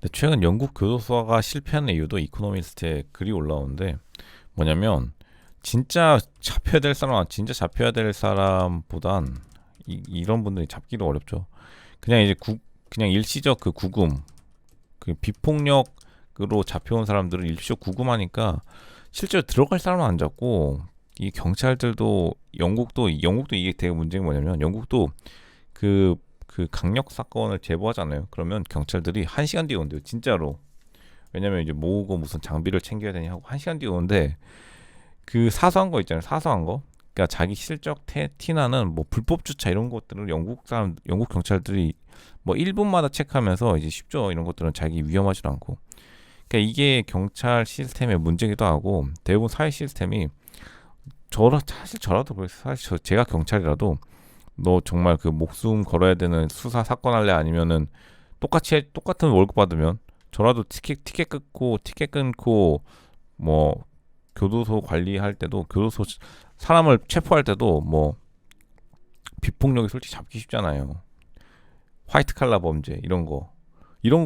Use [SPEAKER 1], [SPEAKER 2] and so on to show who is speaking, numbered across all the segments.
[SPEAKER 1] 근데 최근 영국 교도소가 실패한 이유도 이코노미스트에 글이 올라오는데 뭐냐면 진짜 잡혀야 될 사람, 진짜 잡혀야 될 사람보단 이런 분들이 잡기도 어렵죠. 그냥 이제 그냥 일시적 그 구금, 그 비폭력으로 잡혀온 사람들은 일시적 구금하니까 실제로 들어갈 사람은 안 잡고 이 경찰들도 영국도 이게 되게 문제가 뭐냐면 영국도 그 강력 사건을 제보하잖아요. 그러면 경찰들이 1시간 뒤에 온대요. 진짜로. 왜냐면 이제 모으고 무슨 장비를 챙겨야 되냐 하고 1시간 뒤에 오는데 그 사소한 거 있잖아요. 사소한 거. 그러니까 자기 실적 티나는 뭐 불법 주차 이런 것들을 영국 경찰들이 뭐 1분마다 체크하면서 이제 쉽죠. 이런 것들은 자기 위험하지도 않고. 그러니까 이게 경찰 시스템의 문제기도 하고 대부분 사회 시스템이 사실 저라도 그랬어요. 사실 제가 경찰이라도 너 정말 그 목숨 걸어야 되는 수사 사건 할래 아니면은 똑같은 월급 받으면 저라도 티켓 끊고 뭐 교도소 관리할 때도 교도소 사람을 체포할 때도 뭐 비폭력이 솔직히 잡기 쉽잖아요. 화이트 칼라 범죄 이런 거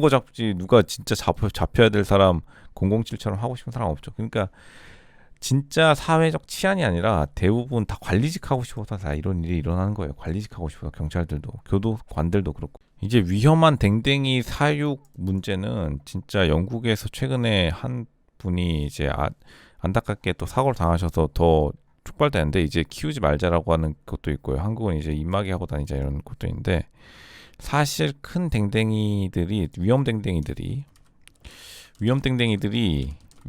[SPEAKER 1] 잡지 누가 진짜 잡혀야 될 사람 007처럼 하고 싶은 사람 없죠. 그러니까 진짜 사회적 치안이 아니라 대부분 다 관리직 하고 싶어서 다 이런 일이 일어나는 거예요. 관리직 하고 싶어서 경찰들도 교도관들도 그렇고 이제 위험한 댕댕이 사육 문제는 진짜 영국에서 최근에 한 분이 이제 안타깝게 또 사고를 당하셔서 더 촉발되는데 이제 키우지 말자라고 하는 것도 있고요. 한국은 이제 입마개 하고 다니자 이런 것도 있는데 사실 큰 댕댕이들이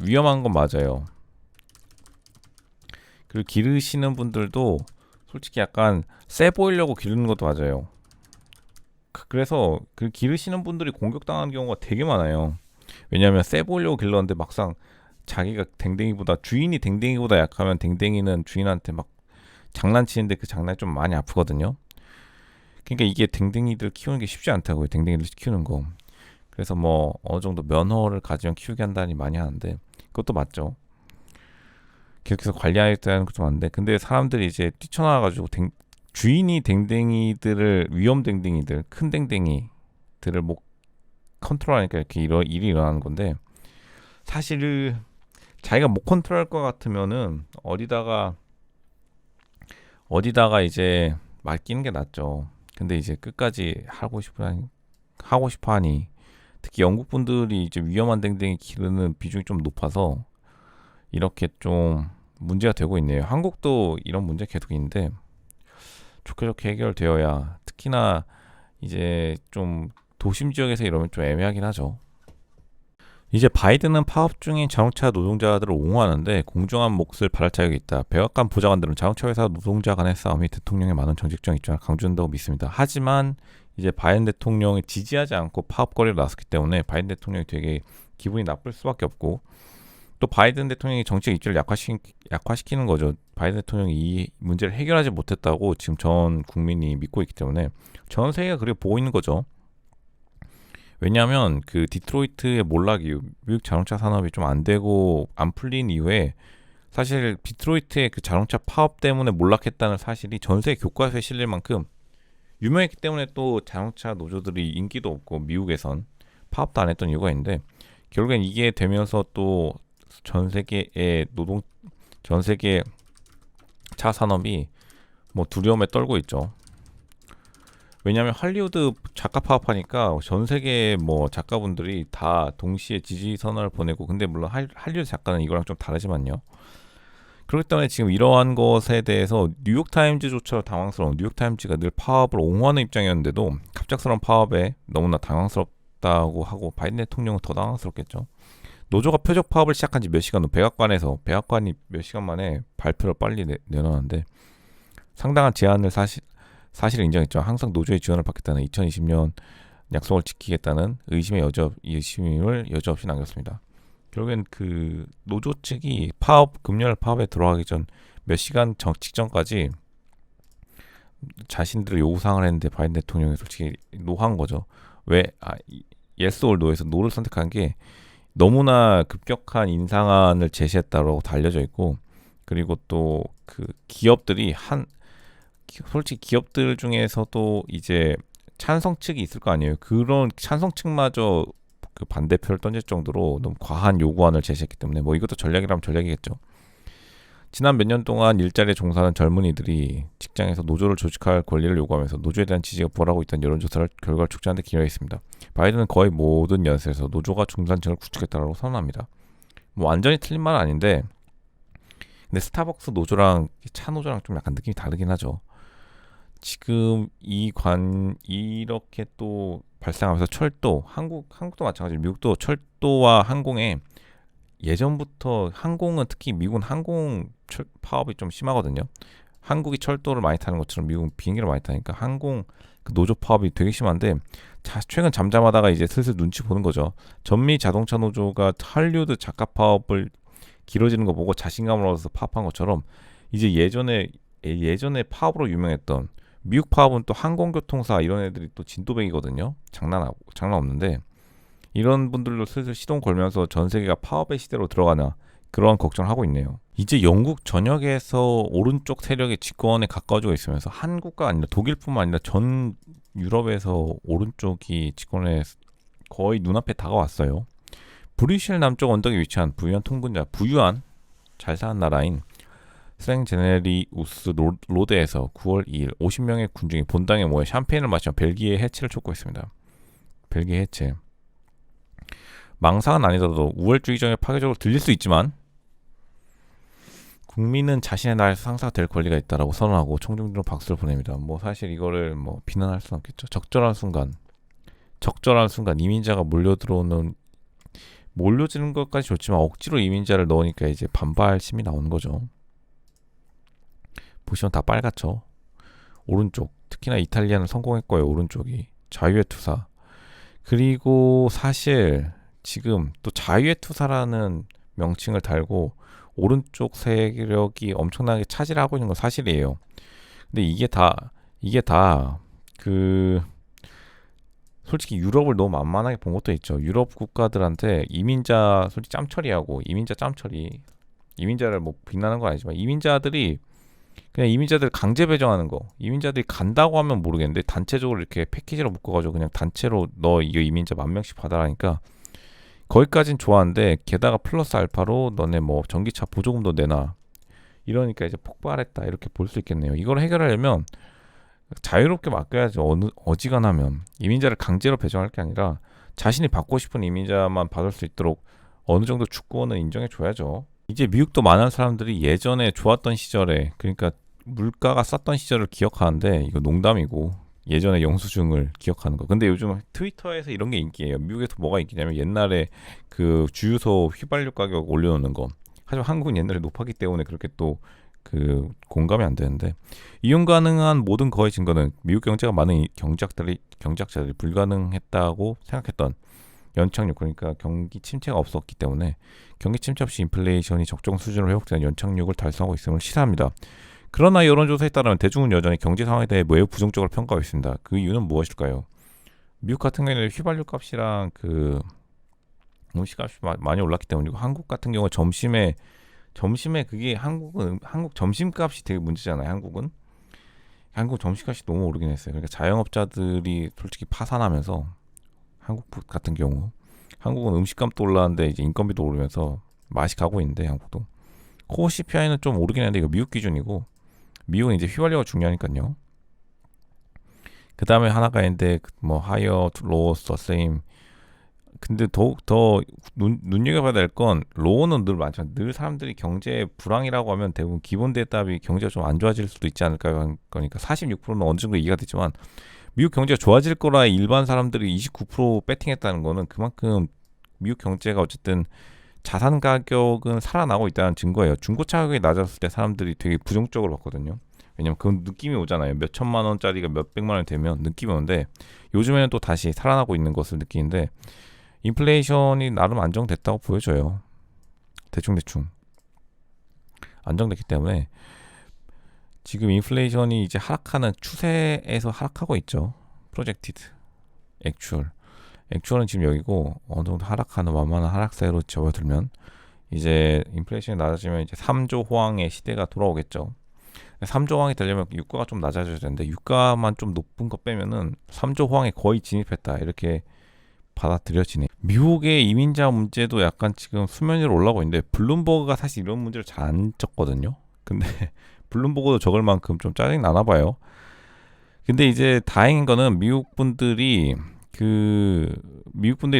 [SPEAKER 1] 위험한 건 맞아요. 그리고 기르시는 분들도 솔직히 약간 세 보이려고 기르는 것도 맞아요. 그래서 그 기르시는 분들이 공격당하는 경우가 되게 많아요. 왜냐하면 세 보이려고 길렀는데 막상 자기가 주인이 댕댕이보다 약하면 댕댕이는 주인한테 막 장난치는데 그 장난이 좀 많이 아프거든요. 그러니까 이게 댕댕이들 키우는 게 쉽지 않다고요. 댕댕이들 키우는 거. 그래서 뭐 어느 정도 면허를 가지면 키우게 한다니 많이 하는데 그것도 맞죠. 계속해서 관리하겠다는 것도 맞는데 근데 사람들이 이제 뛰쳐나와가지고 주인이 위험 댕댕이들 큰 댕댕이들을 못 컨트롤하니까 이렇게 일이 일어나는 건데 사실 자기가 못 컨트롤할 것 같으면은 어디다가 이제 맡기는 게 낫죠. 근데 이제 끝까지 하고 싶어 하니 특히 영국 분들이 이제 위험한 댕댕이 기르는 비중이 좀 높아서 이렇게 좀 문제가 되고 있네요. 한국도 이런 문제 계속 있는데 좋게 좋게 해결되어야 특히나 이제 좀 도심 지역에서 이러면 좀 애매하긴 하죠. 이제 바이든은 파업 중인 자동차 노동자들을 옹호하는데 공정한 몫을 바랄 자격이 있다. 백악관 보좌관들은 자동차 회사 노동자 간의 싸움이 대통령의 많은 정책적 입장을 강조한다고 믿습니다. 하지만 이제 바이든 대통령이 지지하지 않고 파업 거리로 나섰기 때문에 바이든 대통령이 되게 기분이 나쁠 수밖에 없고 또 바이든 대통령이 정책 입지를 약화시키는 거죠. 바이든 대통령이 이 문제를 해결하지 못했다고 지금 전 국민이 믿고 있기 때문에 전 세계가 그렇게 보고 있는 거죠. 왜냐하면 그 디트로이트의 몰락 이후 미국 자동차 산업이 좀 안 되고 안 풀린 이후에 사실 디트로이트의 그 자동차 파업 때문에 몰락했다는 사실이 전 세계 교과서에 실릴 만큼 유명했기 때문에 또 자동차 노조들이 인기도 없고 미국에선 파업도 안 했던 이유가 있는데 결국엔 이게 되면서 또 전 세계 차 산업이 뭐 두려움에 떨고 있죠. 왜냐하면 할리우드 작가 파업하니까 전 세계 뭐 작가분들이 다 동시에 지지 선언을 보내고 근데 물론 할리우드 작가는 이거랑 좀 다르지만요. 그렇기 때문에 지금 이러한 것에 대해서 뉴욕타임즈조차 당황스러운 뉴욕타임즈가 늘 파업을 옹호하는 입장이었는데도 갑작스러운 파업에 너무나 당황스럽다고 하고 바이든 대통령은 더 당황스럽겠죠. 노조가 표적 파업을 시작한 지 몇 시간 후 백악관이 몇 시간 만에 발표를 빨리 내놓았는데 상당한 제안을 사실을 인정했죠. 항상 노조의 지원을 받겠다는 2020년 약속을 지키겠다는 의심을 여지없이 남겼습니다. 결국엔 그 노조 측이 금요일 파업에 들어가기 전 몇 시간 직전까지 자신들의 요구사항을 했는데 바이든 대통령이 솔직히 노한 거죠. yes or no에서 no를 선택한 게 너무나 급격한 인상안을 제시했다고 알려져 있고 그리고 또 그 솔직히 기업들 중에서도 이제 찬성 측이 있을 거 아니에요. 그런 찬성 측마저 그 반대표를 던질 정도로 너무 과한 요구안을 제시했기 때문에 뭐 이것도 전략이라면 전략이겠죠. 지난 몇 년 동안 일자리에 종사하는 젊은이들이 직장에서 노조를 조직할 권리를 요구하면서 노조에 대한 지지가 부활하고 있다는 여론조사를 결과를 축제하는 데 기여했습니다. 바이든은 거의 모든 연설에서 노조가 중산층을 구축했다고 선언합니다. 뭐 완전히 틀린 말은 아닌데, 근데 스타벅스 노조랑 차 노조랑 좀 약간 느낌이 다르긴 하죠. 지금 이렇게 또 발생하면서 철도, 한국도 마찬가지로 미국도 철도와 항공에 예전부터 항공은 특히 미국은 항공 파업이 좀 심하거든요. 한국이 철도를 많이 타는 것처럼 미국은 비행기를 많이 타니까 항공 그 노조 파업이 되게 심한데 최근 잠잠하다가 이제 슬슬 눈치 보는 거죠. 전미 자동차 노조가 할리우드 작가 파업을 길어지는 거 보고 자신감을 얻어서 파업한 것처럼 이제 예전에 파업으로 유명했던 미국 파업은 또 항공교통사 이런 애들이 또 진또백이거든요. 장난 없는데 이런 분들도 슬슬 시동 걸면서 전 세계가 파업의 시대로 들어가나 그러한 걱정을 하고 있네요. 이제 영국 전역에서 오른쪽 세력의 집권에 가까워지고 있으면서 한국과 아니라 독일뿐만 아니라 전 유럽에서 오른쪽이 집권에 거의 눈앞에 다가왔어요. 브뤼셀 남쪽 언덕에 위치한 부유한 통근자, 부유한 잘 사는 나라인 스랭제네리우스 로드에서 9월 2일 50명의 군중이 본당에 모여 샴페인을 마시며 벨기에 해체를 촉구했습니다. 벨기에 해체. 망상은 아니더라도 우월주의적인 파괴적으로 들릴 수 있지만 국민은 자신의 나라에서 상사가 될 권리가 있다라고 선언하고 청중들은 박수를 보냅니다. 뭐 사실 이거를 뭐 비난할 수는 없겠죠. 적절한 순간 이민자가 몰려지는 것까지 좋지만 억지로 이민자를 넣으니까 이제 반발심이 나오는 거죠. 보시면 다 빨갛죠. 오른쪽, 특히나 이탈리아는 성공했고요. 오른쪽이 자유의 투사. 그리고 사실 지금 또 자유의 투사라는 명칭을 달고 오른쪽 세력이 엄청나게 차지를 하고 있는 건 사실이에요. 근데 이게 다 솔직히 유럽을 너무 만만하게 본 것도 있죠. 유럽 국가들한테 이민자 솔직히 짬처리하고 이민자를 뭐 비난하는 건 아니지만 이민자들 강제 배정하는 거, 이민자들이 간다고 하면 모르겠는데 단체적으로 이렇게 패키지로 묶어가지고 그냥 단체로 너 이거 이민자 10,000명씩 받아라니까 거기까진 좋아하는데 게다가 플러스 알파로 너네 뭐 전기차 보조금도 내놔 이러니까 이제 폭발했다 이렇게 볼 수 있겠네요. 이걸 해결하려면 자유롭게 맡겨야지. 어지간하면 이민자를 강제로 배정할 게 아니라 자신이 받고 싶은 이민자만 받을 수 있도록 어느 정도 주권은 인정해 줘야죠. 이제 미국도 많은 사람들이 예전에 좋았던 시절에, 그러니까 물가가 쌌던 시절을 기억하는데 이거 농담이고 예전에 영수증을 기억하는 거. 근데 요즘 트위터에서 이런 게 인기예요. 미국에서 뭐가 인기냐면 옛날에 그 주유소 휘발유 가격 올려놓는 거. 하지만 한국은 옛날에 높았기 때문에 그렇게 또 그 공감이 안 되는데, 이용 가능한 모든 거의 증거는 미국 경제가 많은 경제학자들이 불가능했다고 생각했던 연착륙, 그러니까 경기 침체가 없었기 때문에 경기 침체 없이 인플레이션이 적정 수준으로 회복되는 연착륙을 달성하고 있음을 시사합니다. 그러나 여론조사에 따르면 대중은 여전히 경제 상황에 대해 매우 부정적으로 평가하고 있습니다. 그 이유는 무엇일까요? 미국 같은 경우에는 휘발유 값이랑 그 음식값이 많이 올랐기 때문이고, 한국 같은 경우 점심에 그게 한국 점심값이 되게 문제잖아요. 한국 점심값이 너무 오르긴 했어요. 그러니까 자영업자들이 솔직히 파산하면서 한국 같은 경우 한국은 음식값도 올랐는데 이제 인건비도 오르면서 맛이 가고 있는데 한국도 코어 CPI는 좀 오르긴 했는데 이거 미국 기준이고 미국은 이제 휘발유가 중요하니까요. 그 다음에 하나가 있는데 뭐 higher, lower, the same. 근데 더 눈여겨봐야 될 건 로우는 늘 많지만 늘 사람들이 경제 불황이라고 하면 대부분 기본 대답이 경제가 좀 안 좋아질 수도 있지 않을까요? 그러니까 46%는 어느 정도 이해가 되지만 미국 경제가 좋아질 거라 일반 사람들이 29% 배팅했다는 거는 그만큼 미국 경제가 어쨌든 자산 가격은 살아나고 있다는 증거예요. 중고차 가격이 낮았을 때 사람들이 되게 부정적으로 봤거든요. 왜냐면 그 느낌이 오잖아요. 몇 천만 원짜리가 몇 백만 원이 되면 느낌이 오는데 요즘에는 또 다시 살아나고 있는 것을 느끼는데 인플레이션이 나름 안정됐다고 보여져요. 대충 안정됐기 때문에 지금 인플레이션이 이제 하락하는 추세에서 하락하고 있죠. 프로젝티드, 액추얼은 지금 여기고 어느 정도 하락하는 완만한 하락세로 접어들면 이제 인플레이션이 낮아지면 이제 3조 호황의 시대가 돌아오겠죠. 3조 호황이 되려면 유가가 좀 낮아져야 되는데 유가만 좀 높은 거 빼면은 3조 호황에 거의 진입했다 이렇게 받아들여지네. 미국의 이민자 문제도 약간 지금 수면 위로 올라오고 있는데 블룸버그가 사실 이런 문제를 잘 안 쳤거든요. 근데 블룸버그도 적을 만큼 좀 짜증이 나나 봐요. 근데 이제 다행인 거는 미국 분들이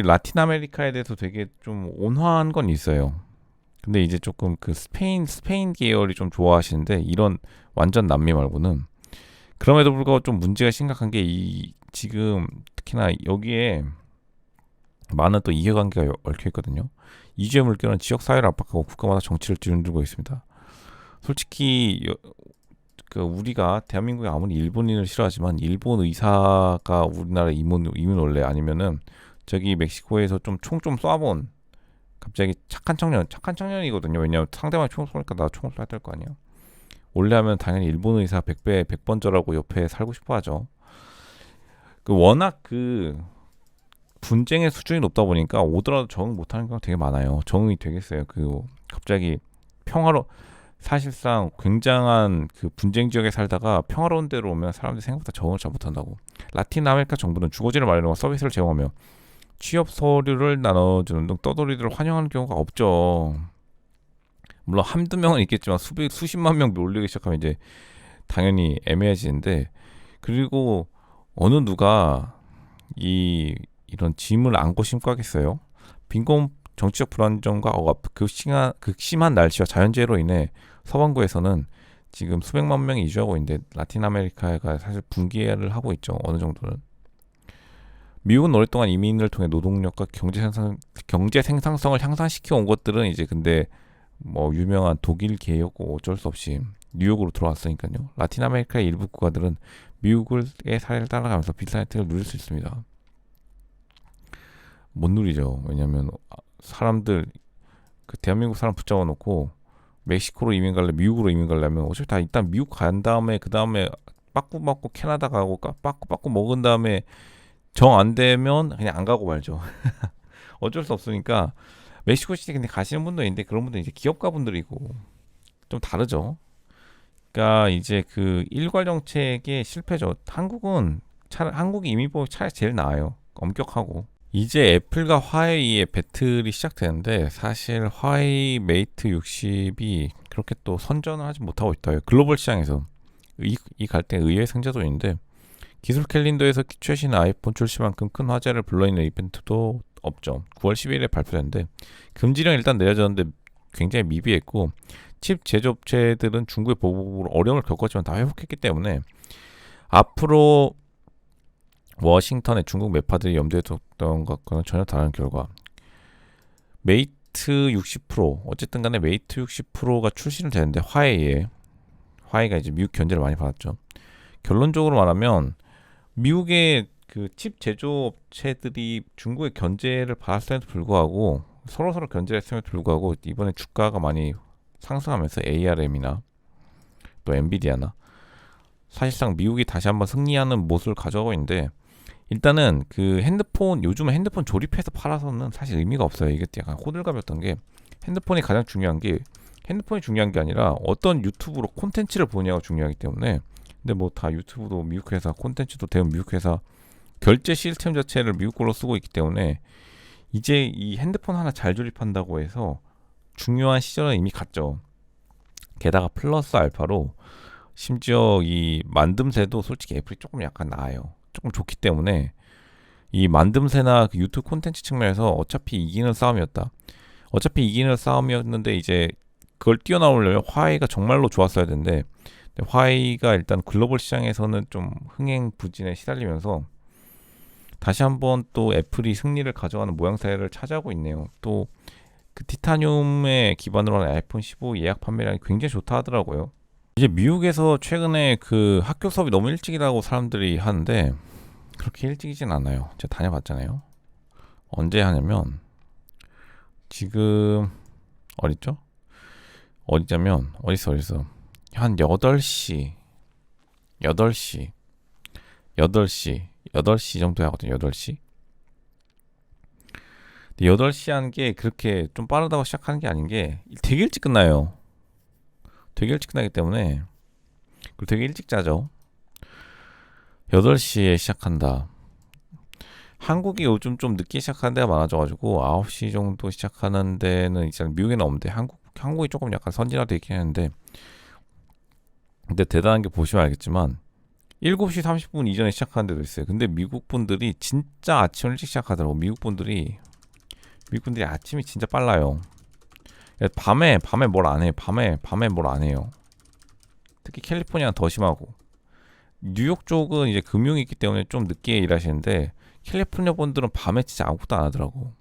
[SPEAKER 1] 라틴 아메리카에 대해서 되게 좀 온화한 건 있어요. 근데 이제 조금 그 스페인 계열이 좀 좋아하시는데 이런 완전 남미 말고는 그럼에도 불구하고 좀 문제가 심각한 게 이 지금 특히나 여기에 많은 또 이해관계가 얽혀 있거든요. 이주의 물결은 지역 사회를 압박하고 국가마다 정치를 뒤흔들고 있습니다. 솔직히 그 우리가 대한민국에 아무리 일본인을 싫어하지만 일본 의사가 우리나라 이민 올래 아니면은 저기 멕시코에서 좀 총 좀 쏴본 갑자기 착한 청년이거든요. 왜냐하면 상대방이 총을 쏘니까 나 총을 쏴야 될 거 아니야. 원래 하면 당연히 일본 의사 100배 100번 절하고 옆에 살고 싶어 하죠. 워낙 분쟁의 수준이 높다 보니까 오더라도 적응 못하는 경우가 되게 많아요. 적응이 되겠어요. 갑자기 평화로 사실상 굉장한 그 분쟁 지역에 살다가 평화로운 데로 오면 사람들이 생각보다 적응을 잘 못한다고. 라틴 아메리카 정부는 주거지를 마련하고 서비스를 제공하며 취업 서류를 나눠주는 등 떠돌이들을 환영하는 경우가 없죠. 물론 한두 명은 있겠지만 수십만 명 몰리기 시작하면 이제 당연히 애매해지는데, 그리고 어느 누가 이런 짐을 안고 심고 하겠어요? 빈곤, 정치적 불안정과 억압, 극심한 날씨와 자연재해로 인해 서반구에서는 지금 수백만 명이 이주하고 있는데 라틴 아메리카가 사실 붕괴를 하고 있죠. 어느 정도는. 미국은 오랫동안 이민을 통해 노동력과 경제 생산성을 향상시켜 온 것들은 이제 근데 뭐 유명한 독일 개혁고 어쩔 수 없이 뉴욕으로 들어왔으니까요. 라틴 아메리카의 일부 국가들은 미국의 사례를 따라가면서 비슷한 혜택을 누릴 수 있습니다. 못 누리죠. 왜냐하면 사람들 대한민국 사람 붙잡아 놓고 멕시코로 이민 갈래, 미국으로 이민 갈래면 어차피 다 일단 미국 간 다음에 그 다음에 빠꾸 맞고 캐나다 가고 빠꾸 먹은 다음에 정 안 되면 그냥 안 가고 말죠. 어쩔 수 없으니까 멕시코 시티 근데 가시는 분도 있는데 그런 분들 이제 기업가 분들이고 좀 다르죠. 그러니까 이제 일괄 정책의 실패죠. 한국이 이민법이 차라리 제일 나아요. 엄격하고. 이제 애플과 화웨이의 배틀이 시작되는데 사실 화웨이 메이트 60이 그렇게 또 선전을 하지 못하고 있다. 글로벌 시장에서 이 갈등의 의외의 승자도 있는데 기술 캘린더에서 최신 아이폰 출시만큼 큰 화제를 불러있는 이벤트도 없죠. 9월 10일에 발표됐는데 금지령 일단 내려졌는데 굉장히 미비했고 칩 제조업체들은 중국의 보복으로 어려움을 겪었지만 다 회복했기 때문에 앞으로 워싱턴의 중국 매파들이 염두에 뒀던 것과는 전혀 다른 결과 메이트 60 프로 어쨌든 간에 메이트 60 프로가 출시는 되는데 화웨이가 이제 미국 견제를 많이 받았죠. 결론적으로 말하면 미국의 칩 제조업체들이 중국의 견제를 받았음에도 불구하고 서로 견제를 했음에도 불구하고 이번에 주가가 많이 상승하면서 ARM이나 또 엔비디아나 사실상 미국이 다시 한번 승리하는 모습을 가져가고 있는데 일단은 요즘은 핸드폰 조립해서 팔아서는 사실 의미가 없어요. 이게 약간 호들갑이었던 게 핸드폰이 중요한 게 아니라 어떤 유튜브로 콘텐츠를 보냐가 중요하기 때문에 근데 뭐 다 유튜브도 미국 회사 콘텐츠도 대부분 미국 회사 결제 시스템 자체를 미국 걸로 쓰고 있기 때문에 이제 이 핸드폰 하나 잘 조립한다고 해서 중요한 시절은 이미 갔죠. 게다가 플러스 알파로 심지어 이 만듦새도 솔직히 애플이 조금 약간 나아요. 조금 좋기 때문에 이 만듦새나 유튜브 콘텐츠 측면에서 어차피 이기는 싸움이었는데 이제 그걸 뛰어나오려면 화웨이가 정말로 좋았어야 되는데 화웨이가 일단 글로벌 시장에서는 좀 흥행부진에 시달리면서 다시 한번 또 애플이 승리를 가져가는 모양새를 차지하고 있네요. 또 티타늄에 기반으로 한 아이폰 15 예약 판매량이 굉장히 좋다 하더라고요. 이제 미국에서 최근에 학교 수업이 너무 일찍이라고 사람들이 하는데 그렇게 일찍이진 않아요. 제가 다녀봤잖아요. 언제 하냐면 지금 어디냐면 어딨어 한 8시 정도에 하거든요. 8시. 근데 8시 하는 게 그렇게 좀 빠르다고 시작하는 게 아닌 게 되게 일찍 끝나요. 되게 일찍 끝나기 때문에 그리고 되게 일찍 자죠. 8시에 시작한다. 한국이 요즘 좀 늦게 시작하는 데가 많아져가지고 9시 정도 시작하는 데는 이제 미국에는 없는데 한국이 조금 약간 선진화돼 있긴 했는데, 근데 대단한 게 보시면 알겠지만 7시 30분 이전에 시작하는 데도 있어요. 근데 미국 분들이 진짜 아침 일찍 시작하더라고. 미국 분들이 아침이 진짜 빨라요. 밤에 뭘 안 해. 밤에 뭘 안 해요. 특히 캘리포니아는 더 심하고, 뉴욕 쪽은 이제 금융이 있기 때문에 좀 늦게 일하시는데 캘리포니아 분들은 밤에 진짜 아무것도 안 하더라고.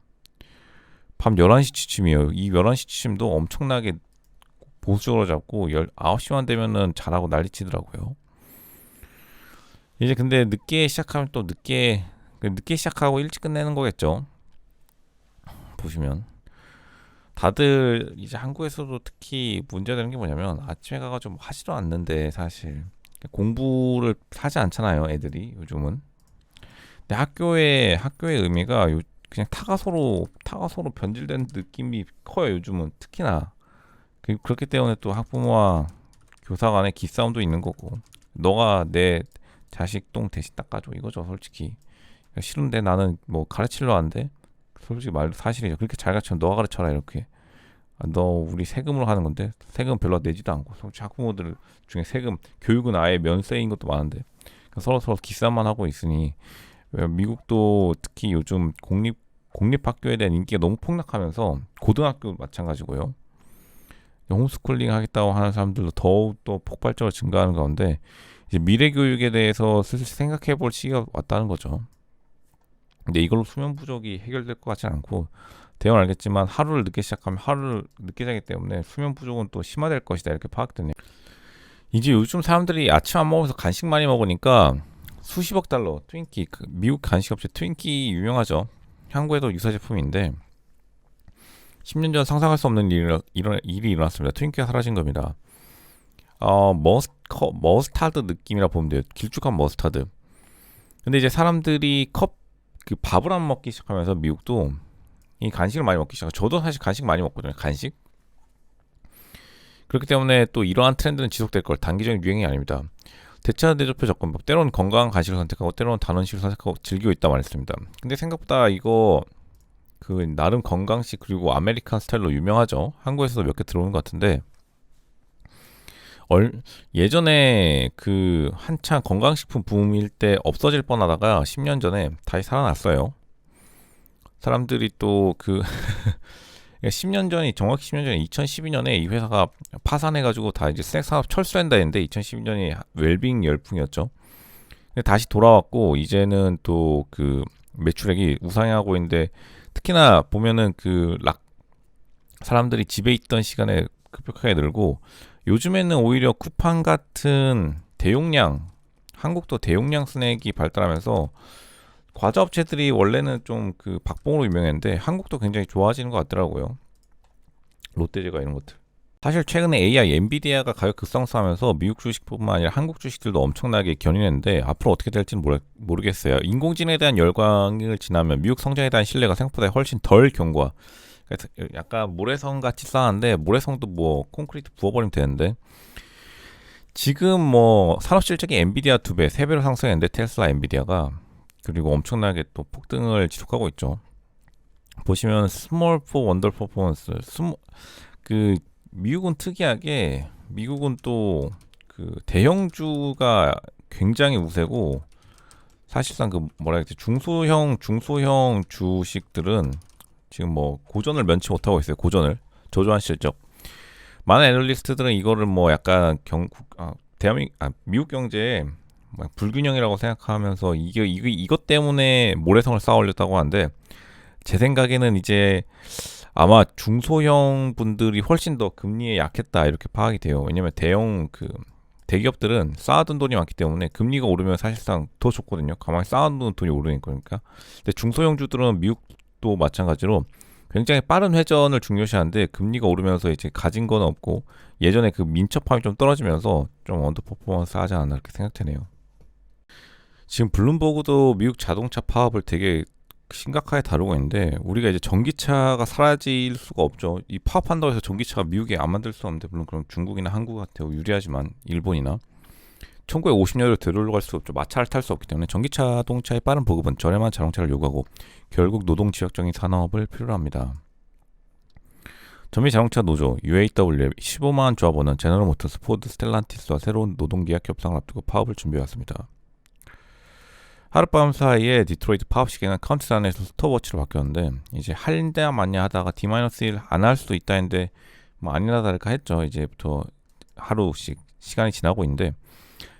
[SPEAKER 1] 밤 11시 취침이에요. 이 11시 취침도 엄청나게 보수적으로 잡고 9시만 되면은 잘하고 난리치더라고요. 이제 근데 늦게 시작하면 또 늦게 시작하고 일찍 끝내는 거겠죠. 보시면 다들 이제 한국에서도 특히 문제되는 게 뭐냐면 아침에 가가지고 뭐 하지도 않는데 사실 공부를 하지 않잖아요, 애들이 요즘은. 근데 학교의 의미가 그냥 타가소로 변질된 느낌이 커요, 요즘은. 특히나 그렇기 때문에 또 학부모와 교사 간의 기싸움도 있는 거고, 너가 내 자식 똥 대신 닦아줘 이거죠, 솔직히. 싫은데 나는 뭐 가르치려 하는데, 솔직히 말 사실이죠. 그렇게 잘 가르치면 너가 가르쳐라 이렇게. 너 우리 세금으로 하는 건데 세금 별로 내지도 않고, 솔직히 학부모들 중에 세금 교육은 아예 면세인 것도 많은데 서로 기싸움만 하고 있으니, 미국도 특히 요즘 공립학교에 대한 인기가 너무 폭락하면서, 고등학교 마찬가지고요. 홈스쿨링 하겠다고 하는 사람들도 더욱 또 폭발적으로 증가하는 가운데 이제 미래 교육에 대해서 슬슬 생각해 볼 시기가 왔다는 거죠. 근데 이걸로 수면 부족이 해결될 것 같지는 않고, 대원 알겠지만 하루를 늦게 시작하면 하루를 늦게 자기 때문에 수면 부족은 또 심화될 것이다 이렇게 파악되네요. 이제 요즘 사람들이 아침 안 먹으면서 간식 많이 먹으니까 수십억 달러 트윈키, 미국 간식 업체 트윈키 유명하죠. 한국에도 유사 제품인데 10년 전 상상할 수 없는 일이 일어났습니다. 트윈키가 사라진 겁니다. 머스타드 느낌이라 보면 돼요. 길쭉한 머스타드. 근데 이제 사람들이 밥을 안 먹기 시작하면서 미국도 이 간식을 많이 먹기 시작해요. 저도 사실 간식 많이 먹거든요. 간식. 그렇기 때문에 또 이러한 트렌드는 지속될 걸, 단기적인 유행이 아닙니다. 대차 대조표 접근법, 때로는 건강한 간식을 선택하고 때로는 단 음식을 선택하고 즐기고 있다 말했습니다. 근데 생각보다 이거 나름 건강식 그리고 아메리칸 스타일로 유명하죠. 한국에서도 몇 개 들어오는 것 같은데, 예전에 한창 건강식품 붐일 때 없어질 뻔하다가 10년 전에 다시 살아났어요. 사람들이 또 10년 전이, 정확히 10년 전에 2012년에 이 회사가 파산해가지고 다 이제 스낵 산업 철수한다 했는데 2012년이 웰빙 열풍이었죠. 근데 다시 돌아왔고 이제는 또 매출액이 우상향하고 있는데, 특히나 보면은 사람들이 집에 있던 시간에 급격하게 늘고, 요즘에는 오히려 쿠팡 같은 한국도 대용량 스낵이 발달하면서 과자 업체들이 원래는 좀 박봉으로 유명했는데 한국도 굉장히 좋아지는 것 같더라고요. 롯데제과 이런 것들. 사실 최근에 AI 엔비디아가 가격 급상승하면서 미국 주식뿐만 아니라 한국 주식들도 엄청나게 견인했는데 앞으로 어떻게 될지는 모르겠어요. 인공지능에 대한 열광을 지나면 미국 성장에 대한 신뢰가 생각보다 훨씬 덜 견고하. 그래서 약간 모래성 같이 쌓았는데, 모래성도 뭐 콘크리트 부어버리면 되는데, 지금 뭐 산업 실적이 엔비디아 2배, 3배로 상승했는데 테슬라 엔비디아가, 그리고 엄청나게 또 폭등을 지속하고 있죠. 보시면 스몰 포 원더 퍼포먼스, 미국은 특이하게, 미국은 또 대형주가 굉장히 우세고, 사실상 뭐라 해야 되지, 중소형 주식들은 지금 뭐 고전을 면치 못하고 있어요. 고전을, 저조한 실적. 많은 애널리스트들은 이거를 뭐 약간 미국 경제에 불균형이라고 생각하면서 이것 때문에 모래성을 쌓아 올렸다고 하는데, 제 생각에는 이제 아마 중소형 분들이 훨씬 더 금리에 약했다 이렇게 파악이 돼요. 왜냐면 대기업들은 쌓아둔 돈이 많기 때문에 금리가 오르면 사실상 더 좋거든요. 가만히 쌓아둔 돈이 오르니까. 근데 중소형주들은 미국도 마찬가지로 굉장히 빠른 회전을 중요시하는데, 금리가 오르면서 이제 가진 건 없고 예전에 민첩함이 좀 떨어지면서 좀 언더퍼포먼스 하지 않나 이렇게 생각되네요. 지금 블룸버그도 미국 자동차 파업을 되게 심각하게 다루고 있는데, 우리가 이제 전기차가 사라질 수가 없죠. 이 파업한다고 해서 전기차가 미국에 안 만들 수 없는데, 물론 그럼 중국이나 한국 같은 유리하지만 일본이나 1950년대로 되돌아갈 수 없죠. 마차를 탈 수 없기 때문에 전기자동차의 빠른 보급은 저렴한 자동차를 요구하고 결국 노동 지역적인 산업을 필요로 합니다. 전미 자동차 노조 UAW 15만 조합원은 제너럴 모터스, 포드, 스텔란티스와 새로운 노동계약 협상을 앞두고 파업을 준비해왔습니다. 하룻밤 사이에 디트로이트 파업 시계는 카운트다운에서 스톱워치로 바뀌었는데 이제 할인대야 맞냐 하다가 D-1 안 할 수도 있다 했는데 뭐 아니나 다를까 했죠. 이제부터 하루씩 시간이 지나고 있는데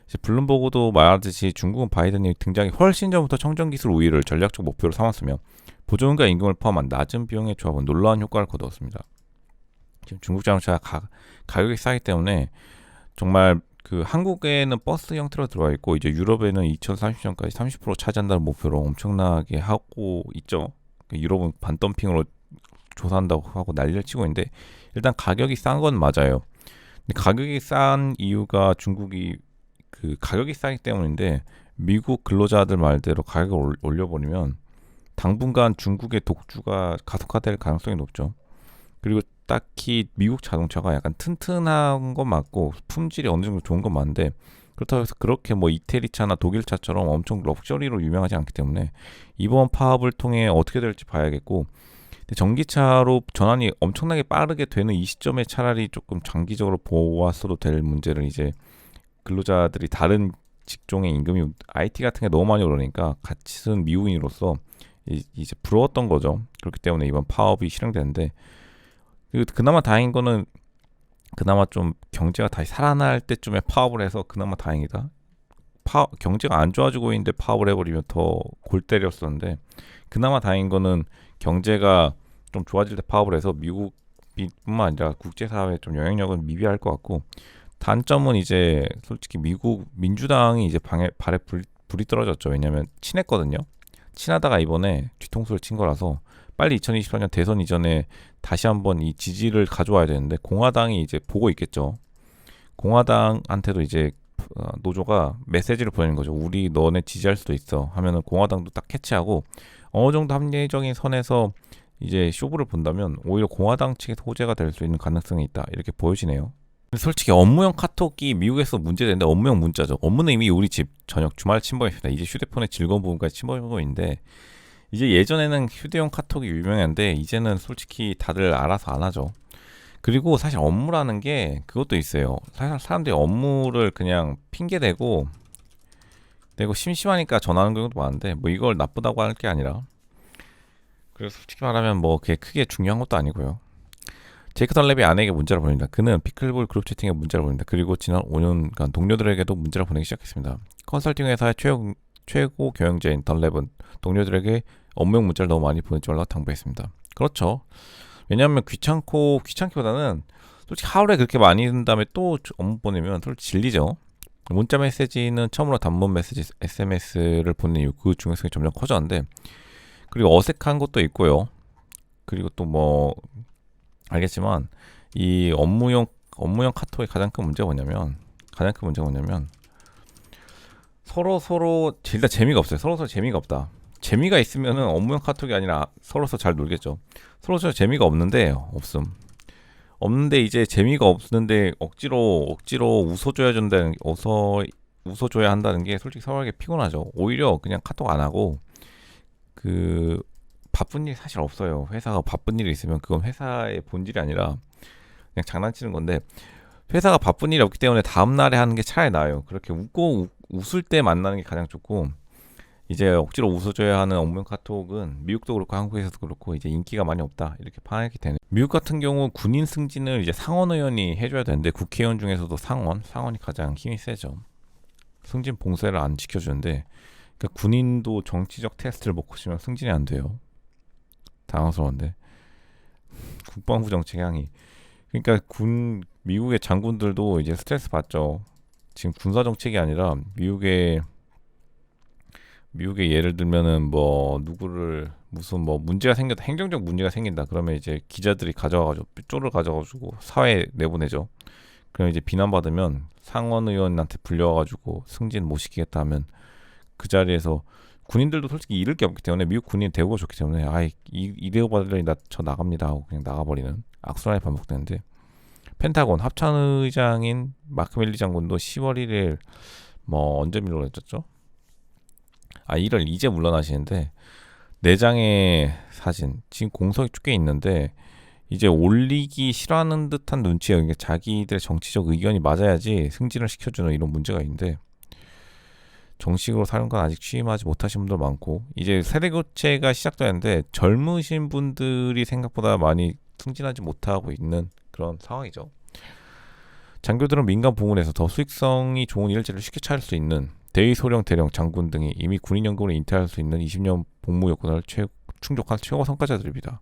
[SPEAKER 1] 이제 블룸버그도 말하듯이 중국은 바이든이 등장이 훨씬 전부터 청정기술 우위를 전략적 목표로 삼았으며 보조금과 임금을 포함한 낮은 비용의 조합은 놀라운 효과를 거두었습니다. 지금 중국 자동차가 가격이 싸기 때문에 정말 그 한국에는 버스 형태로 들어와 있고 이제 유럽에는 2030년까지 30% 차지한다는 목표로 엄청나게 하고 있죠. 유럽은 반덤핑으로 조사한다고 하고 난리를 치고 있는데 일단 가격이 싼 건 맞아요. 근데 가격이 싼 이유가 중국이 그 가격이 싸기 때문인데 미국 근로자들 말대로 가격을 올려버리면 당분간 중국의 독주가 가속화될 가능성이 높죠. 그리고 딱히 미국 자동차가 약간 튼튼한 건 맞고 품질이 어느 정도 좋은 건 맞는데 그렇다고 해서 그렇게 뭐 이태리 차나 독일 차처럼 엄청 럭셔리로 유명하지 않기 때문에 이번 파업을 통해 어떻게 될지 봐야겠고 근데 전기차로 전환이 엄청나게 빠르게 되는 이 시점에 차라리 조금 장기적으로 보았어도 될 문제를 이제 근로자들이 다른 직종의 임금이 IT 같은 게 너무 많이 오르니까 같이 쓴 미국인으로서 이제 부러웠던 거죠. 그렇기 때문에 이번 파업이 실행되는데 그나마 다행인 거는 그나마 좀 경제가 다시 살아날 때쯤에 파업을 해서 그나마 다행이다. 경제가 안 좋아지고 있는데 파업을 해버리면 더 골 때렸었는데 그나마 다행인 거는 경제가 좀 좋아질 때 파업을 해서 미국뿐만 아니라 국제사회에 좀 영향력은 미비할 것 같고 단점은 이제 솔직히 미국 민주당이 이제 발에 불이 떨어졌죠. 왜냐하면 친했거든요. 친하다가 이번에 뒤통수를 친 거라서 빨리 2024년 대선 이전에 다시 한번 이 지지를 가져와야 되는데 공화당이 이제 보고 있겠죠. 공화당한테도 이제 노조가 메시지를 보내는 거죠. 우리 너네 지지할 수도 있어 하면은 공화당도 딱 캐치하고 어느 정도 합리적인 선에서 이제 쇼부를 본다면 오히려 공화당 측의 호재가 될 수 있는 가능성이 있다 이렇게 보여지네요. 솔직히 업무용 카톡이 미국에서 문제되는데 업무용 문자죠. 업무는 이미 우리 집 저녁 주말 침범입니다. 이제 휴대폰의 즐거운 부분까지 침범하고 있는데 이제 예전에는 휴대용 카톡이 유명한데 이제는 솔직히 다들 알아서 안 하죠. 그리고 사실 업무라는 게 그것도 있어요. 사실 사람들이 업무를 그냥 핑계대고 심심하니까 전화하는 경우도 많은데 뭐 이걸 나쁘다고 할 게 아니라 그래서 솔직히 말하면 뭐 그게 크게 중요한 것도 아니고요. 제이크 덜랩이 아내에게 문자를 보냅니다. 그는 피클볼 그룹 채팅에 문자를 보냅니다. 그리고 지난 5년간 동료들에게도 문자를 보내기 시작했습니다. 컨설팅 회사의 최고 경영자인 덜랩은 동료들에게 업무용 문자를 너무 많이 보내지 말라고 당부했습니다. 그렇죠. 왜냐하면 귀찮기보다는 솔직히 하루에 그렇게 많이 든 다음에 또 업무 보내면 솔직히 질리죠. 문자 메시지는 처음으로 단문 메시지 SMS를 보내는 이유 그 중요성이 점점 커졌는데 그리고 어색한 것도 있고요. 그리고 또 뭐 알겠지만 이 업무용 카톡의 가장 큰 문제가 뭐냐면 서로 일단 재미가 없어요. 서로 재미가 없다. 재미가 있으면은 업무용 카톡이 아니라 서로서 잘 놀겠죠. 서로서 재미가 없는데 이제 재미가 없는데 억지로 웃어줘야 한다는 게 솔직히 서로에게 피곤하죠. 오히려 그냥 카톡 안 하고 그 바쁜 일이 사실 없어요. 회사가 바쁜 일이 있으면 그건 회사의 본질이 아니라 그냥 장난치는 건데 회사가 바쁜 일이 없기 때문에 다음 날에 하는 게 차라리 나아요. 그렇게 웃을 때 만나는 게 가장 좋고 이제 억지로 웃어줘야 하는 업무용 카톡은 미국도 그렇고 한국에서도 그렇고 이제 인기가 많이 없다 이렇게 파악이 되네. 미국 같은 경우 군인 승진을 이제 상원 의원이 해줘야 되는데 국회의원 중에서도 상원이 가장 힘이 세죠. 승진 봉쇄를 안 지켜주는데 그러니까 군인도 정치적 테스트를 못 거치면 승진이 안 돼요. 당황스러운데 국방부 정책 향이 그러니까 미국의 장군들도 이제 스트레스 받죠. 지금 군사 정책이 아니라 미국의 예를 들면은 뭐 누구를 무슨 뭐 문제가 생겼다 행정적 문제가 생긴다 그러면 이제 기자들이 가져와가지고 쪼를 가져가지고 사회에 내보내죠. 그럼 이제 비난받으면 상원 의원한테 불려와가지고 승진 못 시키겠다 하면 그 자리에서 군인들도 솔직히 잃을 게 없기 때문에 미국 군인 대우가 좋기 때문에 이 대우 받으려니 저 나갑니다 하고 그냥 나가버리는 악순환이 반복되는데 펜타곤 합참의장인 마크 밀리 장군도 10월 1일 뭐 언제 물러났죠? 1월 이제 물러나시는데 내장의 사진 지금 공석이 꽤 있는데 이제 올리기 싫어하는 듯한 눈치예요. 이게 자기들의 정치적 의견이 맞아야지 승진을 시켜주는 이런 문제가 있는데 정식으로 사령관 아직 취임하지 못하신 분들 많고 이제 세대 교체가 시작되는데 젊으신 분들이 생각보다 많이 승진하지 못하고 있는 그런 상황이죠. 장교들은 민간 부문에서 더 수익성이 좋은 일자리를 쉽게 찾을 수 있는 대위 소령, 대령, 장군 등이 이미 군인 연금으로 인퇴할 수 있는 20년 복무 요건을 충족한 최고 성과자들입니다.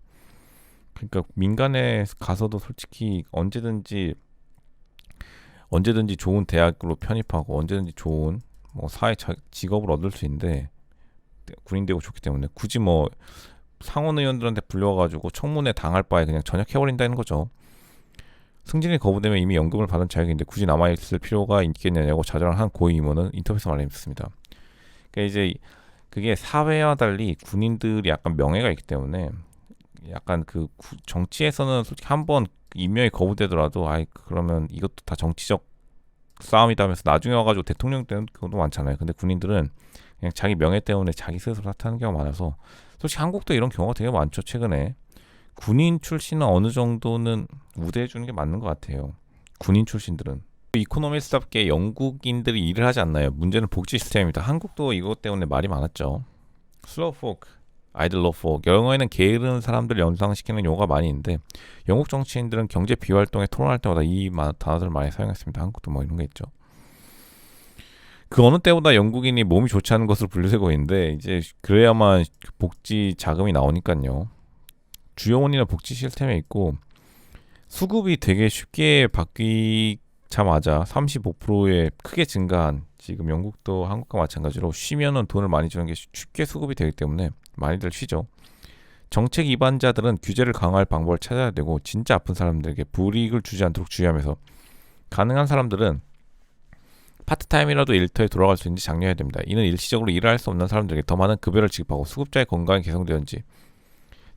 [SPEAKER 1] 그러니까 민간에 가서도 솔직히 언제든지 좋은 대학으로 편입하고 언제든지 좋은 뭐 사회 직업을 얻을 수 있는데 군인 되고 좋기 때문에 굳이 뭐 상원 의원들한테 불려가지고 청문회 당할 바에 그냥 전역해버린다는 거죠. 승진이 거부되면 이미 연금을 받은 자격인데 굳이 남아있을 필요가 있겠느냐고 자정을 한 고 임원은 인터뷰에서 말했습니다. 그러니까 이제 그게 사회와 달리 군인들이 약간 명예가 있기 때문에 약간 그 정치에서는 솔직히 한번 임명이 거부되더라도 그러면 이것도 다 정치적 싸움이다 하면서 나중에 와가지고 대통령 되는 경우도 많잖아요. 근데 군인들은 그냥 자기 명예 때문에 자기 스스로 사퇴하는 경우가 많아서 솔직히 한국도 이런 경우가 되게 많죠. 최근에 군인 출신은 어느 정도는 우대해 주는 게 맞는 것 같아요. 군인 출신들은 이코노미스트답게 영국인들이 일을 하지 않나요? 문제는 복지 시스템입니다. 한국도 이것 때문에 말이 많았죠. 슬로우포크, 아이들로포 영어에는 게으른 사람들 연상시키는 용어가 많이 있는데 영국 정치인들은 경제 비활동에 토론할 때마다 이 단어들을 많이 사용했습니다. 한국도 뭐 이런 게 있죠. 그 어느 때보다 영국인이 몸이 좋지 않은 것으로 분류되고 있는데 이제 그래야만 복지 자금이 나오니까요. 주요 원인은 복지 시스템에 있고 수급이 되게 쉽게 바뀌자마자 35%의 크게 증가한 지금 영국도 한국과 마찬가지로 쉬면은 돈을 많이 주는 게 쉽게 수급이 되기 때문에 많이들 쉬죠. 정책 위반자들은 규제를 강화할 방법을 찾아야 되고 진짜 아픈 사람들에게 불이익을 주지 않도록 주의하면서 가능한 사람들은 파트타임이라도 일터에 돌아갈 수 있는지 장려해야 됩니다. 이는 일시적으로 일을 할 수 없는 사람들에게 더 많은 급여를 지급하고 수급자의 건강이 개선되는지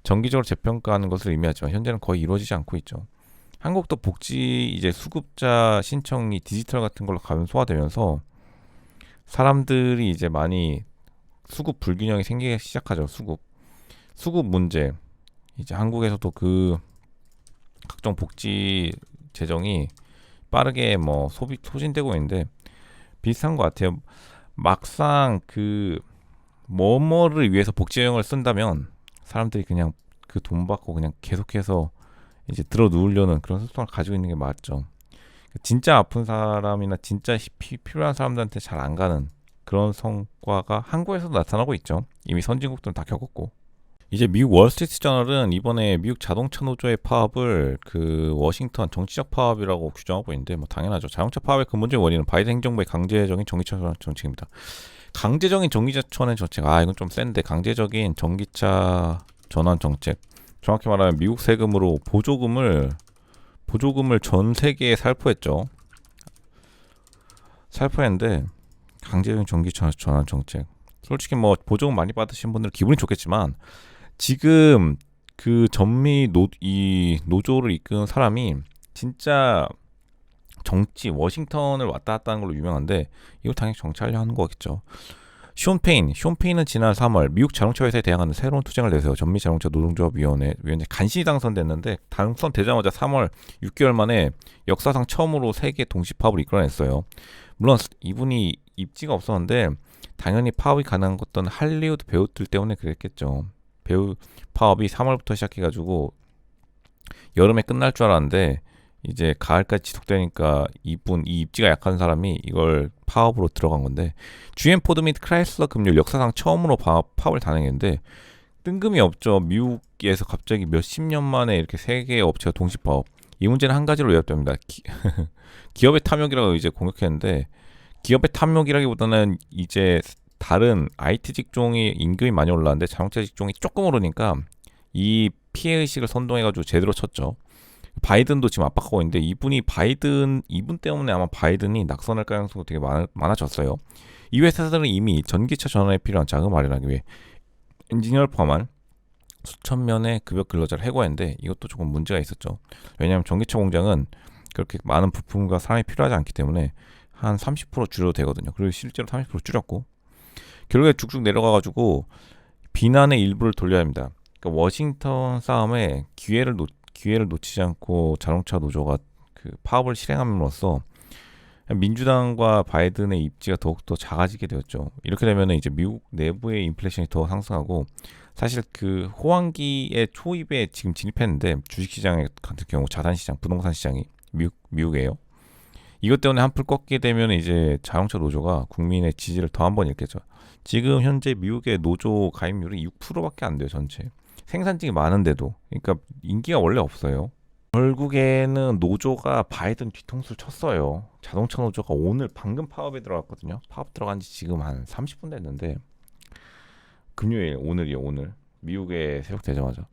[SPEAKER 1] 정기적으로 재평가하는 것을 의미하지만 현재는 거의 이루어지지 않고 있죠. 한국도 복지 이제 수급자 신청이 디지털 같은 걸로 감소화되면서 사람들이 이제 많이 수급 불균형이 생기기 시작하죠. 수급 문제. 이제 한국에서도 그 각종 복지 재정이 빠르게 뭐 소진되고 있는데 비슷한 것 같아요. 막상 그 뭐뭐를 위해서 복지 재정을 쓴다면 사람들이 그냥 그 돈 받고 그냥 계속해서 이제 들어 누우려는 그런 습성을 가지고 있는 게 맞죠. 진짜 아픈 사람이나 진짜 필요한 사람들한테 잘 안 가는 그런 성과가 한국에서도 나타나고 있죠. 이미 선진국들은 다 겪었고. 이제 미국 월스트리트 저널은 이번에 미국 자동차 노조의 파업을 그 워싱턴 정치적 파업이라고 규정하고 있는데 뭐 당연하죠. 자동차 파업의 근본적인 원인은 바이든 행정부의 강제적인 전기차 전환 정책입니다. 강제적인 전기차 전환 정책. 이건 좀 센데 강제적인 전기차 전환 정책. 정확히 말하면 미국 세금으로 보조금을 전 세계에 살포했죠. 살포했는데 강제적인 전기차 전환 정책. 솔직히 뭐 보조금 많이 받으신 분들 기분이 좋겠지만 지금 그 이 노조를 이끄는 사람이 진짜 정치 워싱턴을 왔다 갔다 하는 걸로 유명한데 이거 당연히 정치하려 하는 거겠죠. 숀 페인은 지난 3월 미국 자동차 회사에 대항하는 새로운 투쟁을 내세워 전미 자동차 노동조합위원회 위원장 간신히 당선됐는데 당선되자마자 3월 6개월 만에 역사상 처음으로 세계 동시 파업을 이끌어냈어요. 물론 이분이 입지가 없었는데 당연히 파업이 가능한 것은 할리우드 배우들 때문에 그랬겠죠. 배우 파업이 3월부터 시작해가지고 여름에 끝날 줄 알았는데 이제 가을까지 지속되니까 이 입지가 약한 사람이 이걸 파업으로 들어간 건데 GM 포드 및 크라이슬러 금융 역사상 처음으로 파업을 단행했는데 뜬금이 없죠. 미국에서 갑자기 몇십 년 만에 이렇게 세 개의 업체가 동시 파업. 이 문제는 한 가지로 요약됩니다. 기업의 탐욕이라고 이제 공격했는데 기업의 탐욕이라기보다는 이제 다른 IT 직종이 임금이 많이 올랐는데 자동차 직종이 조금 오르니까 이 피해의식을 선동해가지고 제대로 쳤죠. 바이든도 지금 압박하고 있는데 이분 때문에 아마 바이든이 낙선할 가능성이 되게 많아졌어요. 이 회사들은 이미 전기차 전환에 필요한 자금을 마련하기 위해 엔지니어를 포함한 수천 명의 급여 근로자를 해고했는데 이것도 조금 문제가 있었죠. 왜냐하면 전기차 공장은 그렇게 많은 부품과 사람이 필요하지 않기 때문에 한 30% 줄여도 되거든요. 그리고 실제로 30% 줄였고 결국에 쭉쭉 내려가가지고 비난의 일부를 돌려야 합니다. 그러니까 워싱턴 싸움에 기회를 놓치지 않고 자동차 노조가 그 파업을 실행함으로써 민주당과 바이든의 입지가 더욱더 작아지게 되었죠. 이렇게 되면 이제 미국 내부의 인플레이션이 더 상승하고 사실 그 호황기의 초입에 지금 진입했는데 주식시장 같은 경우 자산시장, 부동산 시장이 미국이에요. 이것 때문에 한풀 꺾게 되면 이제 자동차 노조가 국민의 지지를 더 한 번 잃겠죠. 지금 현재 미국의 노조 가입률이 6%밖에 안 돼요, 전체. 생산직이 많은데도. 그러니까 인기가 원래 없어요. 결국에는 노조가 바이든 뒤통수를 쳤어요. 자동차 노조가 오늘 방금 파업에 들어갔거든요. 파업 들어간 지 지금 한 30분 됐는데 금요일 오늘이요, 오늘. 미국에 새벽 되자마자.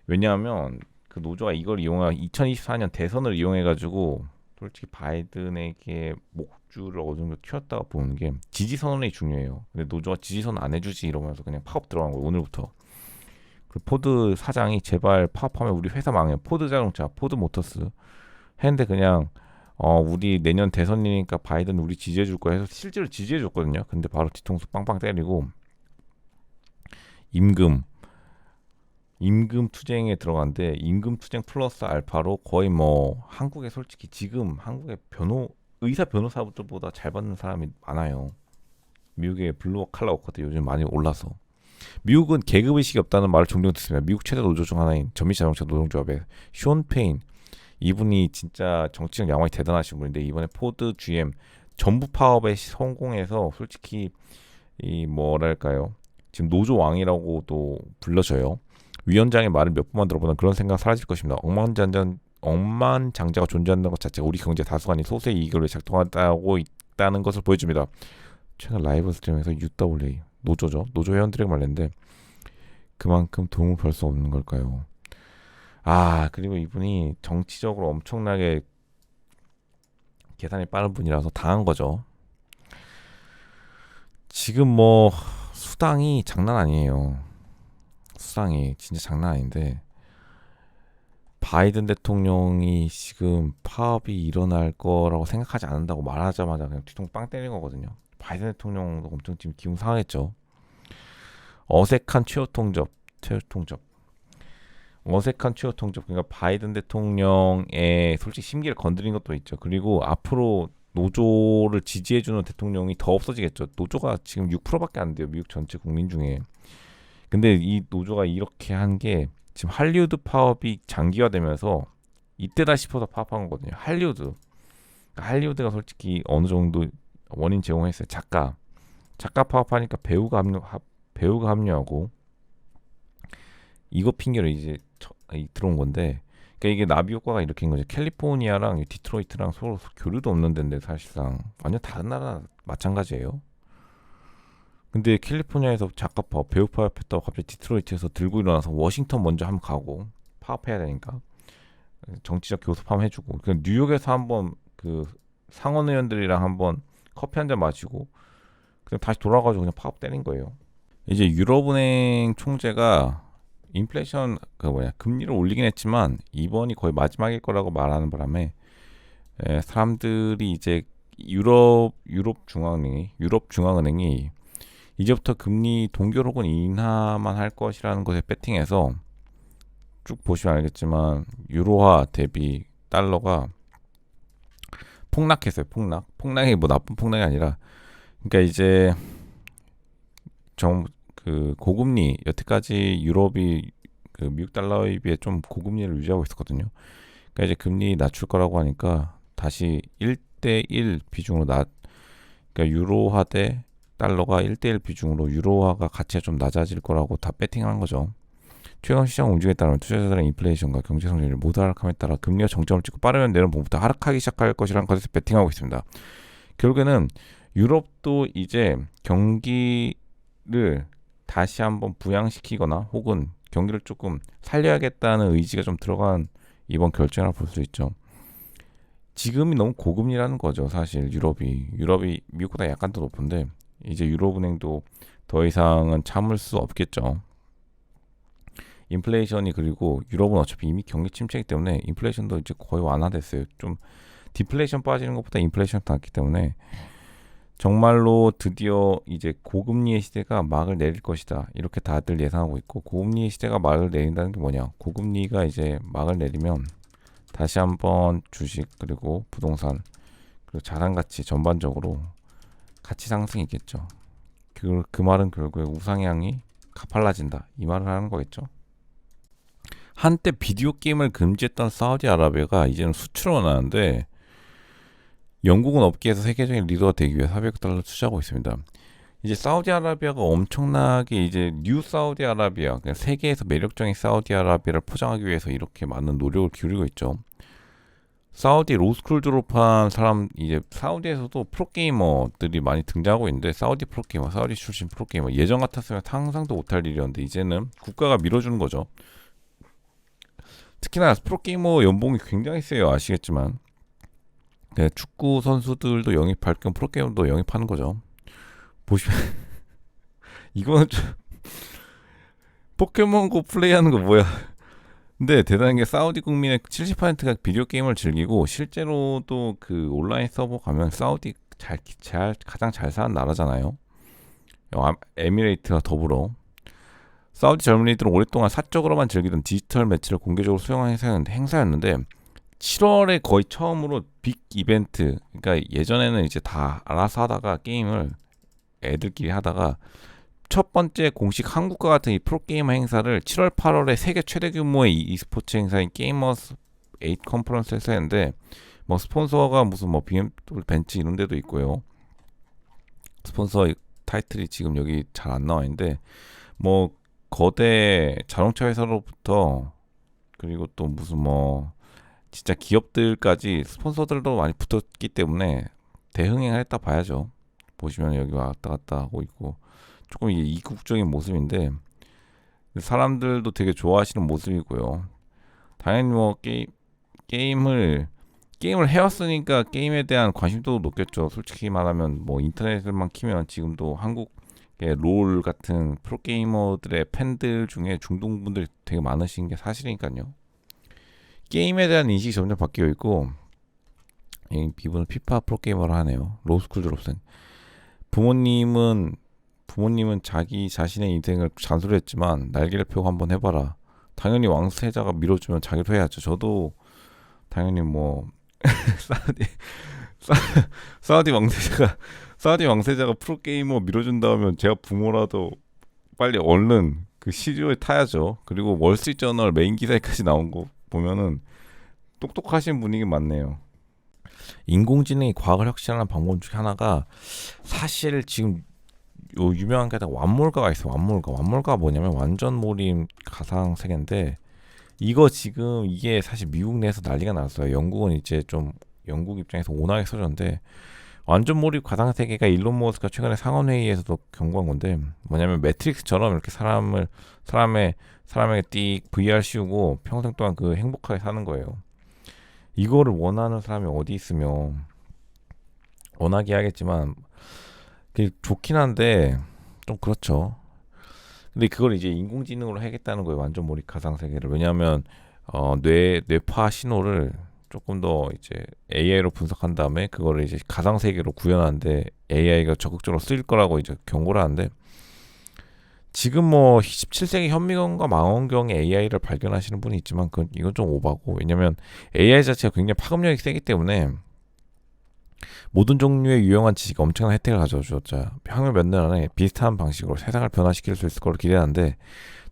[SPEAKER 1] 왜냐하면 그 노조가 이걸 2024년 대선을 이용해 가지고 솔직히 바이든에게 목줄을 어느 정도 튀었다가 보는 게 지지 선언이 중요해요. 근데 노조가 지지 선언 안 해주지 이러면서 그냥 파업 들어간 거예요. 오늘부터. 그 포드 사장이 제발 파업하면 우리 회사 망해요. 포드 자동차, 포드 모터스 했는데 그냥 우리 내년 대선이니까 바이든 우리 지지해 줄 거야 해서 실제로 지지해 줬거든요. 근데 바로 뒤통수 빵빵 때리고 임금 투쟁에 들어간데 임금 투쟁 플러스 알파로 거의 뭐 한국에 솔직히 지금 한국의 의사 변호사보다 잘 받는 사람이 많아요. 미국의 블루 칼라 워커도 요즘 많이 올라서 미국은 계급의식이 없다는 말을 종종 듣습니다. 미국 최대 노조 중 하나인 전미자동차 노동조합의 숀 페인 이분이 진짜 정치적 야망이 대단하신 분인데 이번에 포드 GM 전부 파업에 성공해서 솔직히 이 뭐랄까요 지금 노조 왕이라고도 불러져요. 위원장의 말을 몇 번만 들어보면 그런 생각 사라질 것입니다. 억만장자가 존재한다는 것 자체가 우리 경제 다수가 아닌 소수의 이익을 위해 작동하고 있다는 것을 보여줍니다. 최근 라이브 스트리밍에서 UWA 노조죠. 노조 회원들에게 말했는데 그만큼 도움을 벌 수 없는 걸까요? 그리고 이분이 정치적으로 엄청나게 계산이 빠른 분이라서 당한 거죠. 지금 뭐 수당이 장난 아니에요. 수당이 진짜 장난 아닌데 바이든 대통령이 지금 파업이 일어날 거라고 생각하지 않는다고 말하자마자 그냥 뒤통수 빵 때린 거거든요. 바이든 대통령도 엄청 지금 기분 상하겠죠. 어색한 최후 통첩. 어색한 최후 통첩. 그러니까 바이든 대통령의 솔직히 심기를 건드린 것도 있죠. 그리고 앞으로 노조를 지지해주는 대통령이 더 없어지겠죠. 노조가 지금 6%밖에 안 돼요. 미국 전체 국민 중에. 근데 이 노조가 이렇게 한 게 지금 할리우드 파업이 장기화되면서 이때다 싶어서 파업한 거거든요. 할리우드가 솔직히 어느 정도 원인 제공했어요. 작가 파업하니까 배우가 합류하고 이거 핑계로 이제 들어온 건데 그러니까 이게 나비 효과가 이렇게 인 거죠. 캘리포니아랑 디트로이트랑 서로 교류도 없는 데인데 사실상 완전 다른 나라 마찬가지예요. 근데 캘리포니아에서 작가 파업, 배우 파업했다고 갑자기 디트로이트에서 들고 일어나서 워싱턴 먼저 한번 가고 파업해야 되니까 정치적 교섭함 해주고 그러니까 뉴욕에서 한번 그 상원 의원들이랑 한번 커피 한잔 마시고 그냥 다시 돌아가지고 그냥 파업 때린 거예요. 이제 유럽은행 총재가 인플레이션 금리를 올리긴 했지만 이번이 거의 마지막일 거라고 말하는 바람에 사람들이 이제 유럽 중앙은행이 이제부터 금리 동결 혹은 인하만 할 것이라는 것에 배팅해서 쭉 보시면 알겠지만 유로화 대비 달러가 폭락했어요. 폭락이 뭐 나쁜 폭락이 아니라 그러니까 이제 고금리 여태까지 유럽이 그 미국 달러에 비해 좀 고금리를 유지하고 있었거든요. 그러니까 이제 금리 낮출 거라고 하니까 다시 1대1 비중으로 그러니까 유로화 대 달러가 1대1 비중으로 유로화가 가치가 좀 낮아질 거라고 다 배팅한 거죠. 최근 시장 움직임에 따르면 투자자들의 인플레이션과 경제 성장률이 모두 하락함에 따라 금리가 정점을 찍고 빠르면 내년 봄부터 하락하기 시작할 것이라는 것에서 배팅하고 있습니다. 결국에는 유럽도 이제 경기를 다시 한번 부양시키거나 혹은 경기를 조금 살려야겠다는 의지가 좀 들어간 이번 결정이라 볼 수 있죠. 지금이 너무 고금리라는 거죠. 사실 유럽이 미국보다 약간 더 높은데 이제 유럽은행도 더 이상은 참을 수 없겠죠. 인플레이션이 그리고 유럽은 어차피 이미 경기 침체이기 때문에 인플레이션도 이제 거의 완화됐어요. 좀 디플레이션 빠지는 것보다 인플레이션이 더 낫기 때문에 정말로 드디어 이제 고금리의 시대가 막을 내릴 것이다. 이렇게 다들 예상하고 있고, 고금리의 시대가 막을 내린다는 게 뭐냐? 고금리가 이제 막을 내리면 다시 한번 주식 그리고 부동산 그리고 자산 가치 전반적으로 가치 상승이 있겠죠. 그 말은 결국에 우상향이 가팔라진다. 이 말을 하는 거겠죠. 한때 비디오 게임을 금지했던 사우디아라비아가 이제는 수출을 원하는데 영국은 업계에서 세계적인 리더가 되기 위해 400억 달러 투자하고 있습니다. 이제 사우디아라비아가 엄청나게 이제 뉴 사우디아라비아, 그러니까 세계에서 매력적인 사우디아라비아를 포장하기 위해서 이렇게 많은 노력을 기울이고 있죠. 사우디 로스쿨 졸업한 사람, 이제 사우디에서도 프로게이머들이 많이 등장하고 있는데, 사우디 프로게이머, 사우디 출신 프로게이머, 예전 같았으면 상상도 못할 일이었는데 이제는 국가가 밀어주는 거죠. 특히나 프로게이머 연봉이 굉장히 세요. 아시겠지만 네, 축구 선수들도 영입할 겸 프로게이머도 영입하는 거죠. 보시면 이거는 좀 포켓몬고 플레이하는 거 뭐야. 근데 대단한 게 사우디 국민의 70%가 비디오 게임을 즐기고, 실제로도 그 온라인 서버 가면 사우디 가장 잘 사는 나라잖아요. 에미레이트와 더불어 사우디 젊은이들은 오랫동안 사적으로만 즐기던 디지털 매체를 공개적으로 수용한 행사였는데 7월에 거의 처음으로 빅 이벤트, 그러니까 예전에는 이제 다 알아서 하다가 게임을 애들끼리 하다가 첫 번째 공식 한국과 같은 이 프로게이머 행사를 7월 8월에 세계 최대 규모의 e스포츠 행사인 게이머스 8 컨퍼런스에서 했는데, 뭐 스폰서가 무슨 뭐 BMW 벤츠 이런 데도 있고요. 스폰서 타이틀이 지금 여기 잘 안 나와 있는데 뭐 거대 자동차 회사로부터 그리고 또 무슨 뭐 진짜 기업들까지 스폰서들도 많이 붙었기 때문에 대흥행을 했다 봐야죠. 보시면 여기 왔다 갔다 하고 있고 조금 이국적인 모습인데 사람들도 되게 좋아하시는 모습이고요. 당연히 뭐 게임을 해왔으니까 게임에 대한 관심도도 높겠죠. 솔직히 말하면 뭐 인터넷을만 키면 지금도 한국의 롤 같은 프로게이머들의 팬들 중에 중동분들이 되게 많으신 게 사실이니까요. 게임에 대한 인식이 점점 바뀌어 있고, 이분은 피파 프로게이머를 하네요. 로스쿨 졸업생. 부모님은 자기 자신의 인생을 잔소리했지만 날개를 펴고 한번 해봐라. 당연히 왕세자가 밀어주면 자기도 해야죠. 저도 당연히 뭐 사우디 왕세자가 프로게이머 밀어준다면 제가 부모라도 빨리 얼른 그 시류에 타야죠. 그리고 월스트리트저널 메인 기사에까지 나온 거 보면은 똑똑하신 분이긴 맞네요. 인공지능이 과학을 혁신하는 방법 중에 하나가, 사실 지금 요 유명한 게 완몰가가 있어요. 완몰가 뭐냐면 완전 몰입 가상 세계인데, 이거 지금 이게 사실 미국 내에서 난리가 났어요. 영국은 이제 좀 영국 입장에서 오나게 써졌는데, 완전 몰입 가상 세계가 일론 머스크가 최근에 상원회의에서도 경고한 건데, 뭐냐면 매트릭스처럼 이렇게 사람에게 띡 VR 씌우고 평생 동안 그 행복하게 사는 거예요. 이거를 원하는 사람이 어디 있으면 원하게 하겠지만 그게 좋긴 한데 좀 그렇죠. 근데 그걸 이제 인공지능으로 하겠다는 거예요. 완전 몰입 가상 세계를. 왜냐하면 뇌파 신호를 조금 더 이제 AI로 분석한 다음에 그거를 이제 가상 세계로 구현하는데 AI가 적극적으로 쓰일 거라고 이제 경고를 하는데, 지금 뭐 17세기 현미경과 망원경에 AI를 발견하시는 분이 있지만 이건 좀 오바고, 왜냐면 AI 자체가 굉장히 파급력이 세기 때문에 모든 종류의 유용한 지식이 엄청난 혜택을 가져주었죠. 향후 몇 년 안에 비슷한 방식으로 세상을 변화시킬 수 있을 거로 기대하는데,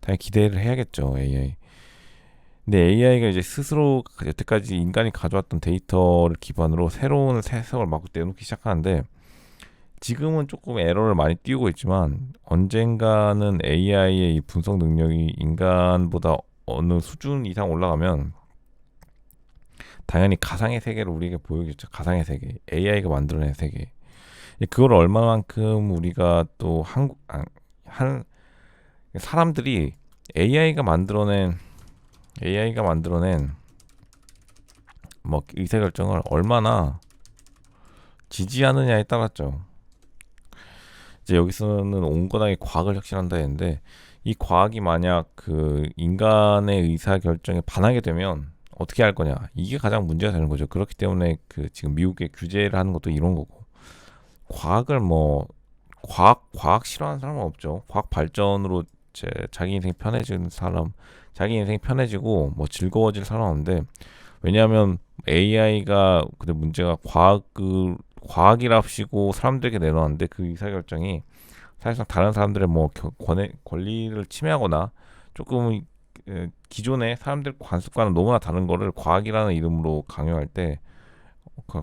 [SPEAKER 1] 당연히 기대를 해야겠죠. AI. 근데 AI가 이제 스스로 여태까지 인간이 가져왔던 데이터를 기반으로 새로운 해석을 막 내놓기 시작하는데, 지금은 조금 에러를 많이 띄우고 있지만 언젠가는 AI의 이 분석 능력이 인간보다 어느 수준 이상 올라가면 당연히 가상의 세계를 우리에게 보여주겠죠. 가상의 세계, AI가 만들어낸 세계. 그걸 얼마만큼 우리가 또 사람들이 AI가 만들어낸 뭐 의사결정을 얼마나 지지하느냐에 따랐죠. 이제 여기서는 온건하게 과학을 혁신한다 했는데, 이 과학이 만약 그 인간의 의사 결정에 반하게 되면 어떻게 할 거냐, 이게 가장 문제가 되는 거죠. 그렇기 때문에 그 지금 미국의 규제를 하는 것도 이런 거고, 과학을 뭐 과학 싫어하는 사람은 없죠. 과학 발전으로 자기 인생 편해지는 사람, 자기 인생 편해지고 뭐 즐거워질 사람 없는데, 왜냐하면 AI가 근데 문제가 과학이랍시고 사람들에게 내놓았는데 그 의사결정이 사실상 다른 사람들의 뭐 권리를 침해하거나 조금 기존의 사람들 관습과는 너무나 다른 거를 과학이라는 이름으로 강요할 때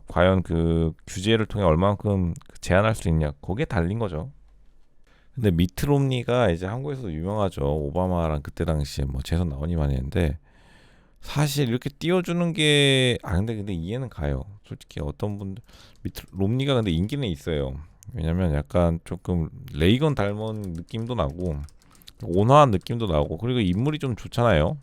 [SPEAKER 1] 과연 그 규제를 통해 얼마만큼 제한할 수 있냐, 거기에 달린 거죠. 근데 미트 롬니가 이제 한국에서도 유명하죠. 오바마랑 그때 당시에 뭐 재선 나오니만 했는데, 사실 이렇게 띄워주는 게 근데 이해는 가요. 솔직히 어떤 분들 미트 롬니가 근데 인기는 있어요. 왜냐면 약간 조금 레이건 닮은 느낌도 나고 온화한 느낌도 나고, 그리고 인물이 좀 좋잖아요.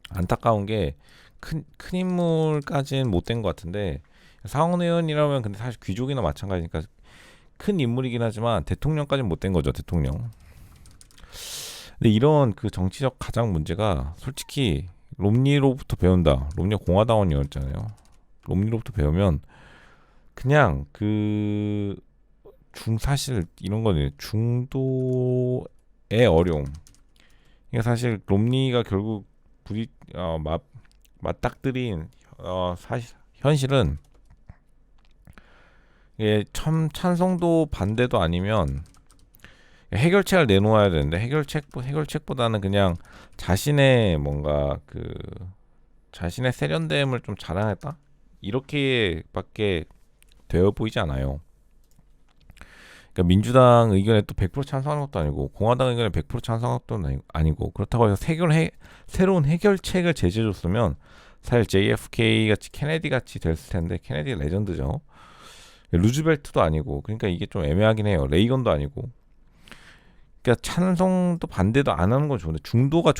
[SPEAKER 1] 안타까운 게 큰 인물까지는 못 된 것 같은데, 상원 의원이라면 근데 사실 귀족이나 마찬가지니까 큰 인물이긴 하지만 대통령까지는 못 된 거죠, 대통령. 근데 이런 그 정치적 가장 문제가 솔직히 롬니로부터 배운다. 롬니가 공화당원이었잖아요. 롬니로부터 배우면 그냥 사실 이런 거는 중도의 어려움. 그러니까 사실 롬니가 결국 부딪 어, 맞 맞닥뜨린 사실 현실은, 이게 참 찬성도 반대도 아니면 해결책을 내놓아야 되는데, 해결책보다는 그냥 자신의 뭔가 자신의 세련됨을 좀 자랑했다, 이렇게밖에 되어 보이지 않아요. 그러니까 민주당 의견에 또 100% 찬성하는 것도 아니고 공화당 의견에 100% 찬성하는 것도 아니고, 그렇다고 해서 새로운 해결책을 제시해줬으면 사실 JFK 같이 케네디 같이 됐을 텐데, 케네디 레전드죠. 루즈벨트도 아니고, 그러니까 이게 좀 애매하긴 해요. 레이건도 아니고. 그러니까 찬성도 반대도 안 하는 건 좋은데, 중도가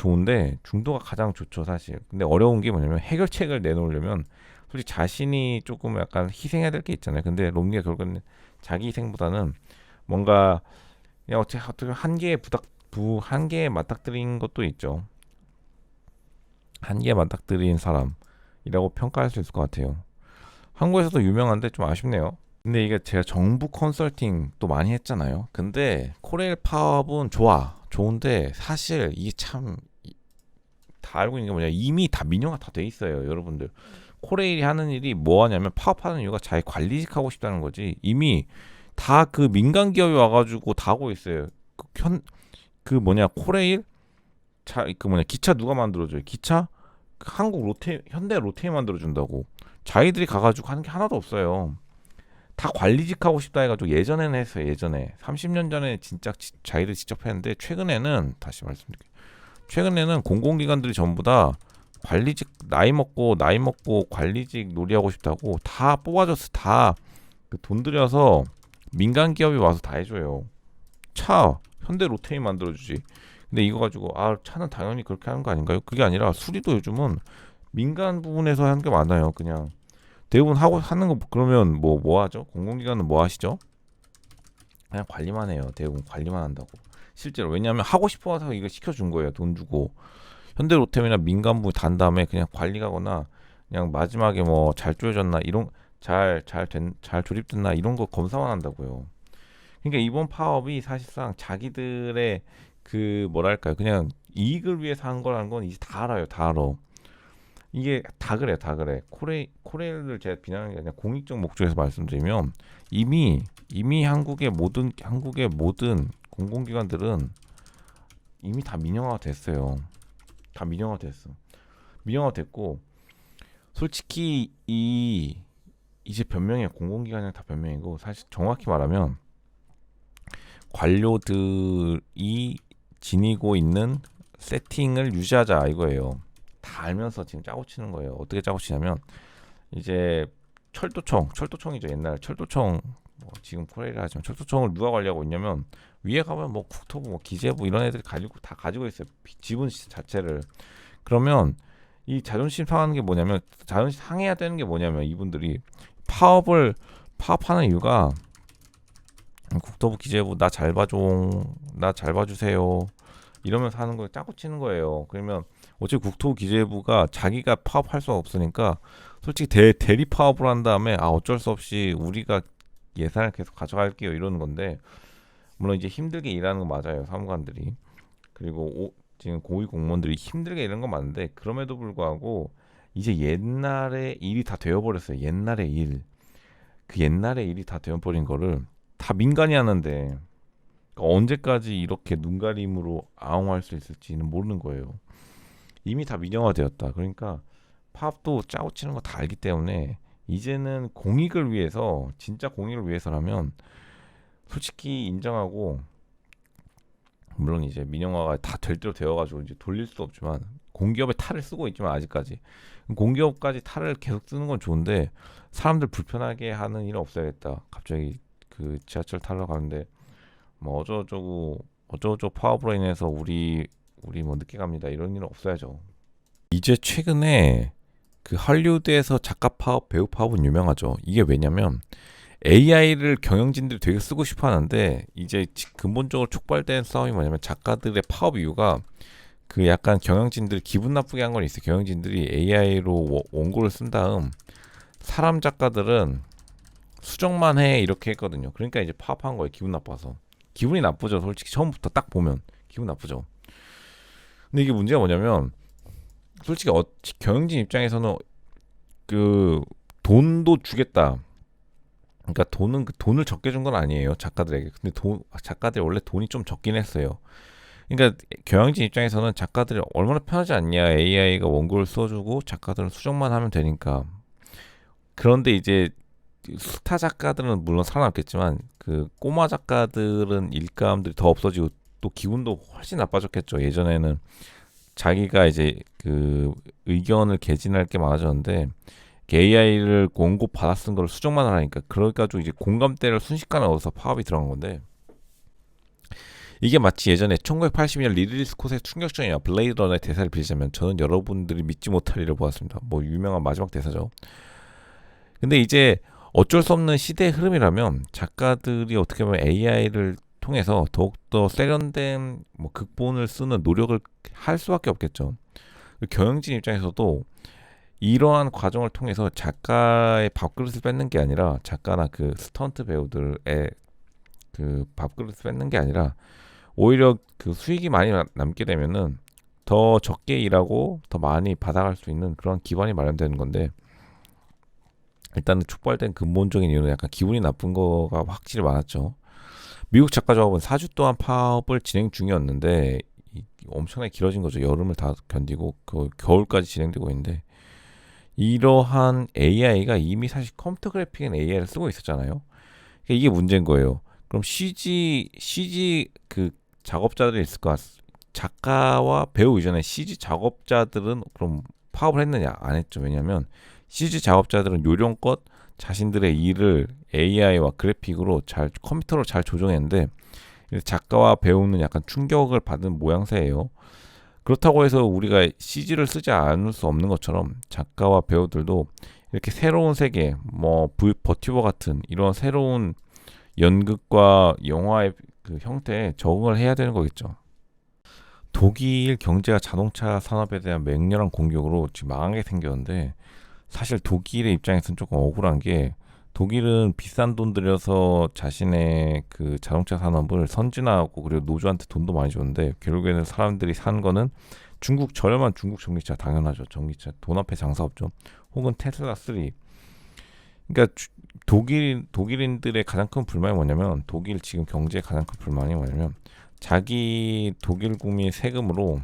[SPEAKER 1] 가장 좋죠 사실. 근데 어려운 게 뭐냐면 해결책을 내놓으려면 솔직히 자신이 조금 약간 희생해야 될 게 있잖아요. 근데 롬니가 결국은 자기 희생보다는 뭔가 그냥 어떻게 한계에 맞닥뜨린 것도 있죠. 한계에 맞닥뜨린 사람이라고 평가할 수 있을 것 같아요. 한국에서도 유명한데 좀 아쉽네요. 근데 이게 제가 정부 컨설팅 또 많이 했잖아요. 근데 코레일 파업은 좋은데 사실 이게 참 다 알고 있는 게 뭐냐, 이미 다 민영화 다 돼 있어요, 여러분들. 코레일이 하는 일이 뭐 하냐면 파업하는 이유가 자기 관리직 하고 싶다는 거지. 이미 다 그 민간 기업이 와가지고 다 하고 있어요. 코레일 기차 누가 만들어줘요? 기차 현대 로테 만들어준다고. 자기들이 가가지고 하는 게 하나도 없어요. 다 관리직 하고 싶다 해가지고 예전에는 했어요. 예전에 30년 전에 진짜 자기들 직접 했는데, 다시 말씀드릴게요. 최근에는 공공기관들이 전부 다 관리직 나이 먹고 관리직 놀이하고 싶다고 다 뽑아줬어. 다 돈 들여서 민간 기업이 와서 다 해줘요. 차 현대 로테이 만들어주지. 근데 이거 가지고 차는 당연히 그렇게 하는 거 아닌가요? 그게 아니라 수리도 요즘은 민간 부분에서 하는 게 많아요. 그냥 대부분 하는 거. 그러면 뭐 하죠? 공공기관은 뭐 하시죠? 그냥 관리만 해요. 대부분 관리만 한다고. 실제로. 왜냐하면 하고 싶어서 이거 시켜준 거예요. 돈 주고. 현대로템이나 민간부 단 다음에 그냥 관리가거나, 그냥 마지막에 뭐 잘 조여졌나 이런 잘 조립됐나 이런 거 검사만 한다고요. 그러니까 이번 파업이 사실상 자기들의 뭐랄까요, 그냥 이익을 위해서 한 거라는 건 이제 다 알아요. 다 알아. 이게 다 그래, 다 그래. 코레일을 제가 비난하는 게 아니라 공익적 목적에서 말씀드리면, 이미 한국의 모든 공공기관들은 이미 다 민영화가 됐어요. 다 민영화 됐어. 민영화 됐고, 솔직히 이제 변명이야. 공공기관이랑 다 변명이고, 사실 정확히 말하면 관료들이 지니고 있는 세팅을 유지하자 이거예요. 다 알면서 지금 짜고 치는 거예요. 어떻게 짜고 치냐면, 이제 철도청이죠. 옛날 철도청, 뭐 지금 코레일을 하지만 철도청을 누가 관리하고 있냐면, 위에 가면 뭐 국토부, 뭐 기재부 이런 애들이 가지고 있어요. 지분 자체를. 그러면 이 자존심 상해야 되는 게 뭐냐면, 이분들이 파업하는 이유가 국토부, 기재부 나 잘 봐주세요 이러면서 하는 거 짜고 치는 거예요. 그러면 어차피 국토기재부가 자기가 파업할 수 없으니까 솔직히 대리 파업을 한 다음에 어쩔 수 없이 우리가 예산을 계속 가져갈게요 이러는 건데, 물론 이제 힘들게 일하는 건 맞아요 사무관들이. 그리고 지금 고위 공무원들이 힘들게 일하는 건 맞는데, 그럼에도 불구하고 이제 옛날에 일이 다 되어버렸어요. 옛날의 일, 그 옛날의 일이 다 되어버린 거를 다 민간이 하는데, 그러니까 언제까지 이렇게 눈가림으로 아웅할 수 있을지는 모르는 거예요. 이미 다 민영화되었다. 그러니까 파업도 짜고 치는 거 다 알기 때문에 이제는 공익을 위해서, 진짜 공익을 위해서라면 솔직히 인정하고, 물론 이제 민영화가 다 될 대로 되어가지고 이제 돌릴 수 없지만 공기업의 탈을 쓰고 있지만, 아직까지 공기업까지 탈을 계속 쓰는 건 좋은데 사람들 불편하게 하는 일은 없어야겠다. 갑자기 그 지하철 타러 가는데 뭐 어쩌고저쩌고 파업으로 인해서 우리 뭐 늦게 갑니다 이런 일은 없어야죠. 이제 최근에 그 할리우드에서 작가 파업, 배우 파업은 유명하죠. 이게 왜냐면 AI를 경영진들이 되게 쓰고 싶어 하는데, 이제 근본적으로 촉발된 싸움이 뭐냐면 작가들의 파업 이유가 그 약간 경영진들 기분 나쁘게 한 건 있어요. 경영진들이 AI로 원고를 쓴 다음 사람 작가들은 수정만 해 이렇게 했거든요. 그러니까 이제 파업한 거예요. 기분 나빠서. 기분이 나쁘죠. 솔직히 처음부터 딱 보면 기분 나쁘죠. 근데 이게 문제가 뭐냐면, 솔직히 경영진 입장에서는 그 돈도 주겠다. 그러니까 돈을 적게 준 건 아니에요 작가들에게. 근데 작가들이 원래 돈이 좀 적긴 했어요. 그러니까 경영진 입장에서는 작가들이 얼마나 편하지 않냐. AI가 원고를 써주고 작가들은 수정만 하면 되니까. 그런데 이제 스타 작가들은 물론 살아남겠지만 그 꼬마 작가들은 일감들이 더 없어지고 또 기분도 훨씬 나빠졌겠죠. 예전에는 자기가 이제 그 의견을 개진할 게 많아졌는데 AI를 원고 받아 쓴 걸 수정만 하니까, 그래가지고 이제 공감대를 순식간에 얻어서 파업이 들어간 건데, 이게 마치 예전에 1982년 리들리 스콧의 충격적인 영화 블레이드 러너의 대사를 빌리자면, 저는 여러분들이 믿지 못할 일을 보았습니다. 뭐 유명한 마지막 대사죠. 근데 이제 어쩔 수 없는 시대의 흐름이라면 작가들이 어떻게 보면 AI를 통해서 더욱더 세련된 뭐 극본을 쓰는 노력을 할 수밖에 없겠죠. 경영진 입장에서도 이러한 과정을 통해서 작가의 밥그릇을 뺏는 게 아니라, 작가나 그 스턴트 배우들의 그 밥그릇을 뺏는 게 아니라 오히려 그 수익이 많이 남게 되면은 더 적게 일하고 더 많이 받아갈 수 있는 그런 기반이 마련되는 건데, 일단은 촉발된 근본적인 이유는 약간 기분이 나쁜 거가 확실히 많았죠. 미국 작가조합은 4주 동안 파업을 진행 중이었는데 엄청나게 길어진 거죠. 여름을 다 견디고 그 겨울까지 진행되고 있는데, 이러한 AI가 이미 사실 컴퓨터 그래픽은 AI를 쓰고 있었잖아요. 그러니까 이게 문제인 거예요. 그럼 CG 그 작업자들이 있을 것 작가와 배우 이전에 CG 작업자들은 그럼 파업을 했느냐? 안 했죠. 왜냐하면 CG 작업자들은 요령껏 자신들의 일을 AI와 그래픽으로 컴퓨터로 잘 조정했는데, 작가와 배우는 약간 충격을 받은 모양새예요. 그렇다고 해서 우리가 CG를 쓰지 않을 수 없는 것처럼 작가와 배우들도 이렇게 새로운 세계, 뭐 버튜버 같은 이런 새로운 연극과 영화의 그 형태에 적응을 해야 되는 거겠죠. 독일 경제가 자동차 산업에 대한 맹렬한 공격으로 지금 망하게 생겼는데, 사실 독일의 입장에서는 조금 억울한 게, 독일은 비싼 돈 들여서 자신의 그 자동차 산업을 선진화하고 그리고 노조한테 돈도 많이 줬는데, 결국에는 사람들이 산 거는 저렴한 중국 전기차, 당연하죠. 전기차 돈 앞에 장사 없죠. 혹은 테슬라 3. 그러니까 독일인들의 가장 큰 불만이 뭐냐면, 독일 지금 경제의 가장 큰 불만이 뭐냐면, 자기 독일 국민 세금으로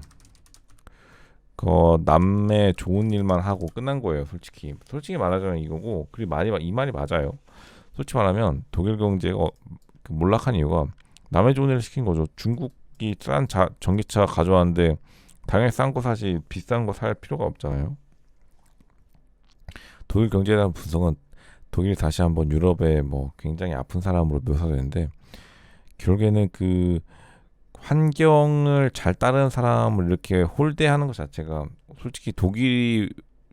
[SPEAKER 1] 그 남의 좋은 일만 하고 끝난 거예요. 솔직히 말하자면 이거고, 그리고 이 말이 맞아요. 솔직히 말하면 독일 경제가 몰락한 이유가 남의 좋은 일을 시킨 거죠. 중국이 싼 전기차 가져왔는데 당연히 싼 거 사지 비싼 거 살 필요가 없잖아요. 독일 경제에 대한 분석은 독일이 다시 한번 유럽의 뭐 굉장히 아픈 사람으로 묘사되는데, 결국에는 그 환경을 잘 따르는 사람을 이렇게 홀대하는 것 자체가, 솔직히 독일이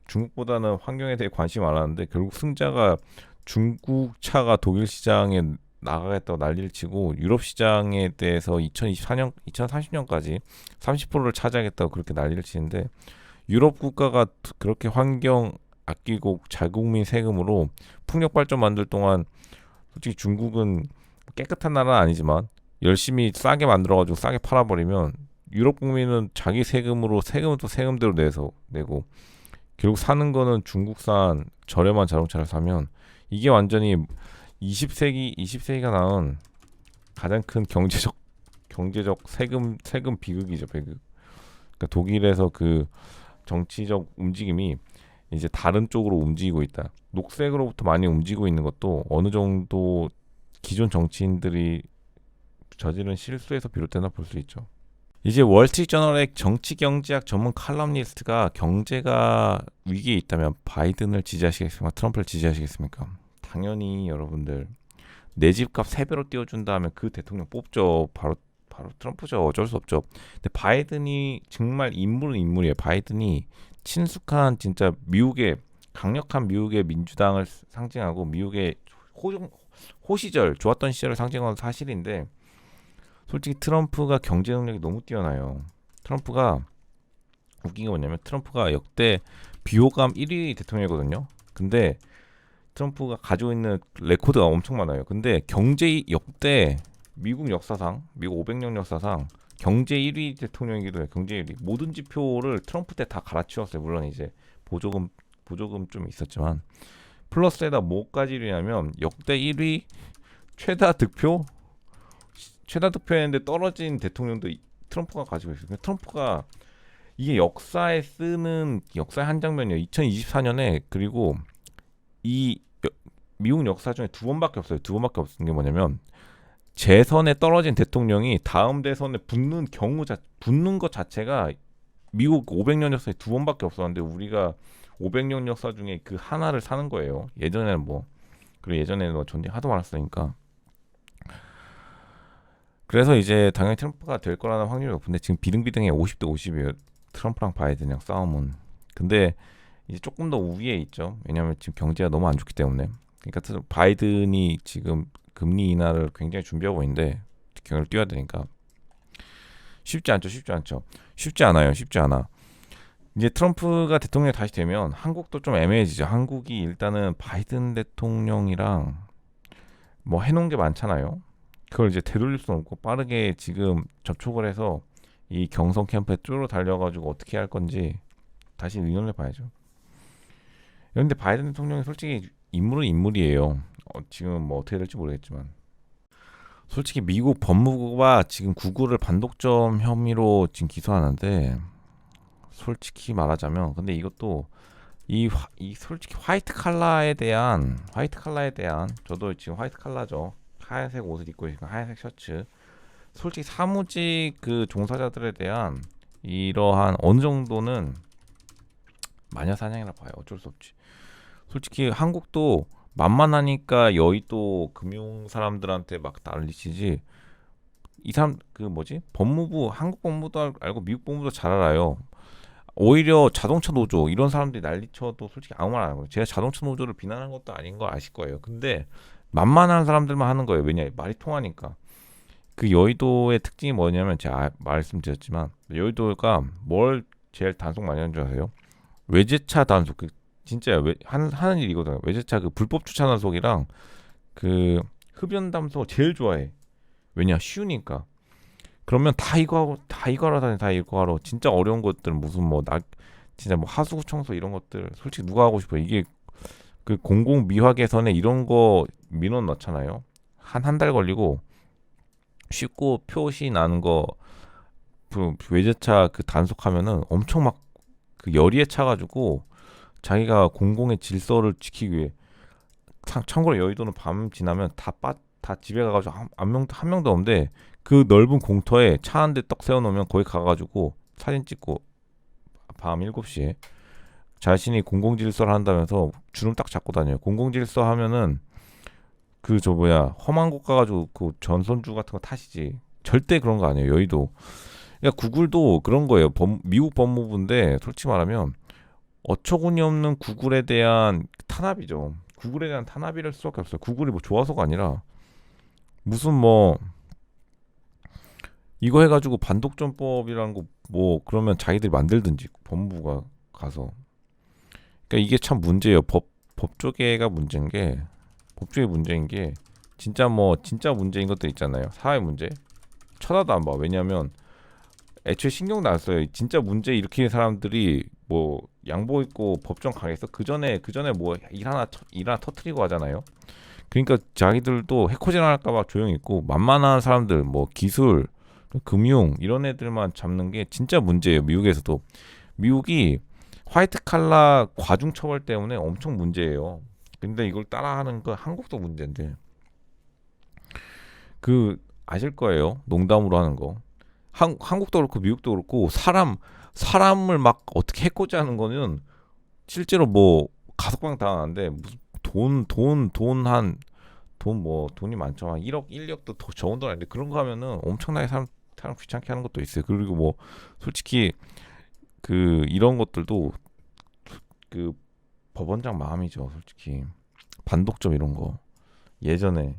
[SPEAKER 1] 중국보다는 환경에 대해 관심이 많았는데 결국 승자가 중국 차가 독일 시장에 나가겠다고 난리를 치고 유럽 시장에 대해서 2024년, 2030년까지 30%를 차지하겠다고 그렇게 난리를 치는데 유럽 국가가 그렇게 환경 아끼고 자국민 세금으로 풍력 발전 만들 동안 솔직히 중국은 깨끗한 나라는 아니지만 열심히 싸게 만들어가지고 싸게 팔아버리면 유럽 국민은 자기 세금으로 세금은 또 세금대로 내고 결국 사는 거는 중국산 저렴한 자동차를 사면 이게 완전히 20세기가 낳은 가장 큰 경제적 세금 비극이죠, 비극. 그러니까 독일에서 그 정치적 움직임이 이제 다른 쪽으로 움직이고 있다. 녹색으로부터 많이 움직이고 있는 것도 어느 정도 기존 정치인들이 저지른 실수에서 비롯되나 볼 수 있죠. 이제 월스트리트저널의 정치 경제학 전문 칼럼니스트가 경제가 위기에 있다면 바이든을 지지하시겠습니까? 트럼프를 지지하시겠습니까? 당연히 여러분들 내 집값 3배로 띄워준다 하면 그 대통령 뽑죠. 바로 트럼프죠. 어쩔 수 없죠. 근데 바이든이 정말 인물은 인물이에요. 바이든이 친숙한 진짜 강력한 미국의 민주당을 상징하고 미국의 호시절 좋았던 시절을 상징하는 사실인데 솔직히 트럼프가 경제 능력이 너무 뛰어나요. 트럼프가 웃긴 게 뭐냐면 트럼프가 역대 비호감 1위 대통령이거든요. 근데 트럼프가 가지고 있는 레코드가 엄청 많아요. 근데 경제 역대 미국 역사상, 미국 500년 역사상 경제 1위 대통령이기도 해요. 경제 1위. 모든 지표를 트럼프 때 다 갈아치웠어요. 물론 이제 보조금 좀 있었지만 플러스에다 뭐까지 1위냐면 역대 1위 최다 득표했는데 떨어진 대통령도 트럼프가 가지고 있어요. 트럼프가 이게 역사의 한 장면이에요. 2024년에 그리고 이 미국 역사 중에 2번밖에 없어요. 2번밖에 없는 게 뭐냐면 재선에 떨어진 대통령이 다음 대선에 붙는 것 자체가 미국 500년 역사에 2번밖에 없었는데 우리가 500년 역사 중에 그 하나를 사는 거예요. 예전에는 전쟁 하도 많았으니까. 그래서 이제 당연히 트럼프가 될 거라는 확률이 높은데 지금 비등비등해 50대 50이에요. 트럼프랑 바이든이랑 싸움은. 근데 이제 조금 더 우위에 있죠. 왜냐하면 지금 경제가 너무 안 좋기 때문에. 그러니까 바이든이 지금 금리 인하를 굉장히 준비하고 있는데 경을 뛰어야 되니까 쉽지 않아요. 쉽지 않아. 이제 트럼프가 대통령이 다시 되면 한국도 좀 애매해지죠. 한국이 일단은 바이든 대통령이랑 뭐 해놓은 게 많잖아요. 그걸 이제 되돌릴 수는 없고 빠르게 지금 접촉을 해서 이 경선 캠프에 쭈르 달려가지고 어떻게 할 건지 다시 의논해 봐야죠. 그런데 바이든 대통령이 솔직히 인물은 인물이에요. 지금 뭐 어떻게 될지 모르겠지만 솔직히 미국 법무부가 지금 구글을 반독점 혐의로 지금 기소하는데 솔직히 말하자면 근데 이것도 솔직히 화이트 칼라에 대한 저도 지금 화이트 칼라죠. 하얀색 옷을 입고 있으니까 하얀색 셔츠. 솔직히 사무직 그 종사자들에 대한 이러한 어느 정도는 마녀 사냥이라 봐요. 어쩔 수 없지. 솔직히 한국도 만만하니까 여의도 금융 사람들한테 막 난리치지. 이 사람 법무부 한국 법무부도 알고 미국 법무부도 잘 알아요. 오히려 자동차 노조 이런 사람들이 난리쳐도 솔직히 아무 말 안 하고 제가 자동차 노조를 비난하는 것도 아닌 거 아실 거예요. 근데 만만한 사람들만 하는 거예요. 왜냐 말이 통하니까. 그 여의도의 특징이 뭐냐면 제가 말씀드렸지만 여의도가 뭘 제일 단속 많이 하는 줄 아세요? 외제차 단속. 진짜요. 하는 일이 이거든요. 외제차 그 불법 주차 단속이랑 그 흡연 단속 제일 좋아해. 왜냐 쉬우니까. 그러면 다 이거 하러 진짜 어려운 것들은 무슨 진짜 하수구 청소 이런 것들 솔직히 누가 하고 싶어요. 이게 그 공공 미화 개선에 이런 거 민원 넣잖아요. 한 달 걸리고 쉽고 표시 나는 거 그 외제차 그 단속하면은 엄청 막 그 열의에 차가지고 자기가 공공의 질서를 지키기 위해 참고로 여의도는 밤 지나면 다 집에 가가지고 한 명도 없는데 그 넓은 공터에 차 한 대 떡 세워놓으면 거기 가가지고 사진 찍고 밤 7시에 자신이 공공질서를 한다면서 주름 딱 잡고 다녀요. 공공질서 하면은 험한 곳 가가지고 그 전선주 같은 거 타시지. 절대 그런 거 아니에요. 여의도. 그러니까 구글도 그런 거예요. 미국 법무부인데 솔직히 말하면 어처구니 없는 구글에 대한 탄압이죠. 구글에 대한 탄압이랄 수밖에 없어요. 구글이 뭐 좋아서가 아니라 무슨 뭐 이거 해가지고 반독점법이라는 거 뭐 그러면 자기들이 만들든지 법무부가 가서. 그러니까 이게 참 문제예요. 법조계가 문제인 게, 법조계 문제인 게 진짜 뭐 진짜 문제인 것들 있잖아요. 사회 문제 쳐다도 안 봐. 왜냐면 애초에 신경도 안 써요. 진짜 문제 일으키는 사람들이 뭐 양보 있고 법정 가겠어? 그 전에 뭐 일 하나 터트리고 하잖아요. 그러니까 자기들도 해코지 할까봐 조용히 있고, 만만한 사람들 뭐 기술, 금융 이런 애들만 잡는 게 진짜 문제예요. 미국에서도. 미국이 화이트 칼라 과중 처벌 때문에 엄청 문제예요. 근데 이걸 따라하는 거 한국도 문제인데, 그 아실 거예요. 농담으로 하는 거. 한국도 그렇고 미국도 그렇고 사람을 막 어떻게 해코지하는 거는 실제로 뭐 가석방 당하는데, 무슨 돈이 많죠. 한 1억 1억도 더 적은 돈 아닌데 그런 거 하면은 엄청나게 사람 귀찮게 하는 것도 있어요. 그리고 뭐 솔직히 그 이런 것들도 그 법원장 마음이죠. 솔직히 반독점 이런 거 예전에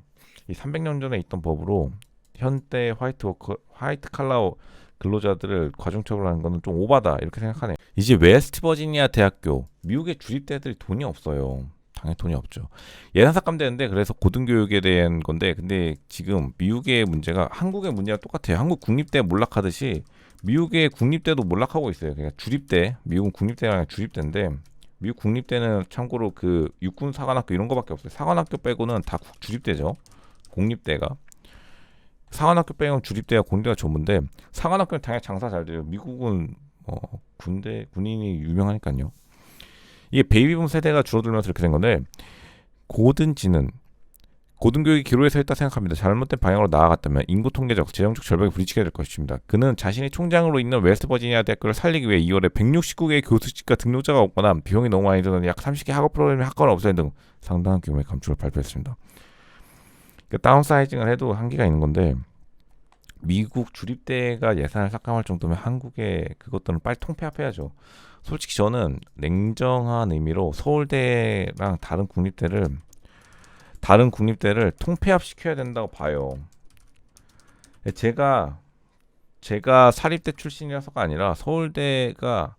[SPEAKER 1] 이 300년 전에 있던 법으로 현대 화이트 칼라 근로자들을 과중처벌하는 거는 좀 오바다 이렇게 생각하네. 이제 웨스트 버지니아 대학교, 미국의 주립대들이 돈이 없어요. 당연히 돈이 없죠. 예산 삭감되는데, 그래서 고등교육에 대한 건데, 근데 지금 미국의 문제가 한국의 문제랑 똑같아요. 한국 국립대 몰락하듯이 미국의 국립대도 몰락하고 있어요. 그러니까 주립대, 미국은 국립대랑 주립대인데, 미국 국립대는 참고로 그 육군 사관학교 이런 거밖에 없어요. 사관학교 빼고는 다 주립대죠. 공립대가. 사관학교 빼고는 주립대와 공립대가 전부인데, 사관학교는 당연히 장사 잘 돼요. 미국은 군인이 유명하니까요. 이게 베이비붐 세대가 줄어들면서 이렇게 된 건데, 고등교육이 기로에 서 있다 생각합니다. 잘못된 방향으로 나아갔다면 인구 통계적, 재정적 절벽에 부딪히게 될 것입니다. 그는 자신이 총장으로 있는 웨스트버지니아 대학교를 살리기 위해 2월에 169개의 교수직과 등록자가 없거나 비용이 너무 많이 드는 약 30개 학업 프로그램의 학과를 없애는 등 상당한 규모의 감축을 발표했습니다. 그러니까 다운사이징을 해도 한계가 있는 건데, 미국 주립대가 예산을 삭감할 정도면 한국의 그것들은 빨리 통폐합해야죠. 솔직히 저는 냉정한 의미로 서울대랑 다른 국립대를 통폐합시켜야 된다고 봐요. 제가 사립대 출신이라서가 아니라, 서울대가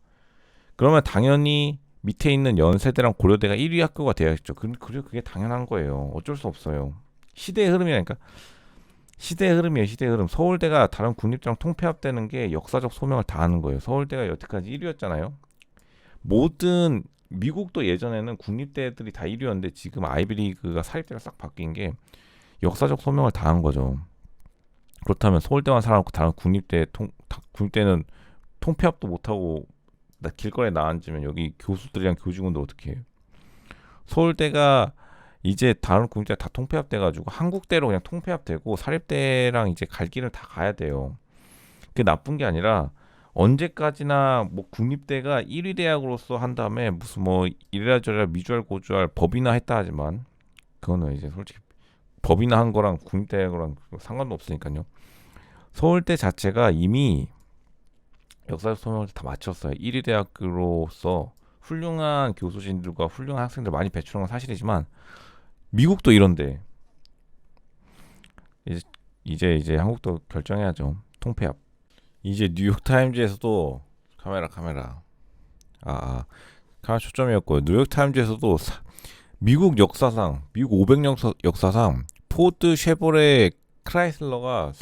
[SPEAKER 1] 그러면 당연히 밑에 있는 연세대랑 고려대가 1위 학교가 돼야겠죠. 그리고 그게 당연한 거예요. 어쩔 수 없어요. 시대의 흐름이라니까. 시대의 흐름이에요. 시대의 흐름. 서울대가 다른 국립대랑 통폐합되는 게 역사적 소명을 다하는 거예요. 서울대가 여태까지 1위였잖아요. 미국도 예전에는 국립대들이 다 1위였는데, 지금 아이비리그가 사립대가 싹 바뀐 게 역사적 소명을 다한 거죠. 그렇다면 서울대만 살아남고 다른 국립대는 통폐합도 못하고 길거리에 나앉으면 여기 교수들이랑 교직원들 어떻게 해요? 서울대가 이제 다른 국립대 다 통폐합돼가지고 한국대로 그냥 통폐합되고 사립대랑 이제 갈 길을 다 가야 돼요. 그게 나쁜 게 아니라, 언제까지나 뭐 국립대가 1위 대학으로서 한 다음에 무슨 뭐 이래라 저래라 미주알 고주알 법이나 했다 하지만, 그거는 이제 솔직히 법이나 한 거랑 국립대학이랑 상관도 없으니까요. 서울대 자체가 이미 역사적 소명을 다 마쳤어요. 1위 대학으로서 훌륭한 교수진들과 훌륭한 학생들 많이 배출한 건 사실이지만, 미국도 이런데 이제 한국도 결정해야죠. 통폐합. 이제 뉴욕타임즈에서도 카메라 초점이었고요. 뉴욕타임즈에서도 미국 역사상, 미국 500년 역사상 포드, 쉐보레, 크라이슬러가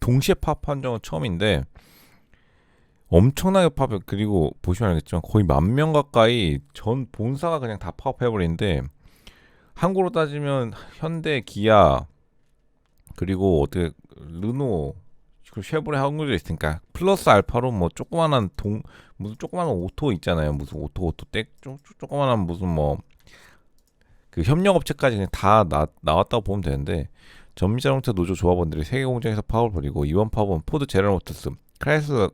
[SPEAKER 1] 동시에 파업한 적은 처음인데, 엄청나게 파업. 그리고 보시면 알겠지만 거의 10,000명 가까이 전 본사가 그냥 다 파업해버리는데, 한국으로 따지면 현대, 기아, 그리고 어떻게 르노, 그리고 쉐보레 한국에 있으니까 플러스 알파로 뭐 무슨 조그마한 오토 있잖아요. 무슨 오토 조그마한 무슨 뭐 그 협력업체까지 그냥 다 나왔다고 보면 되는데, 전미자동차 노조 조합원들이 세계 공장에서 파업을 벌이고, 이번 파업은 포드, 제너럴 모터스,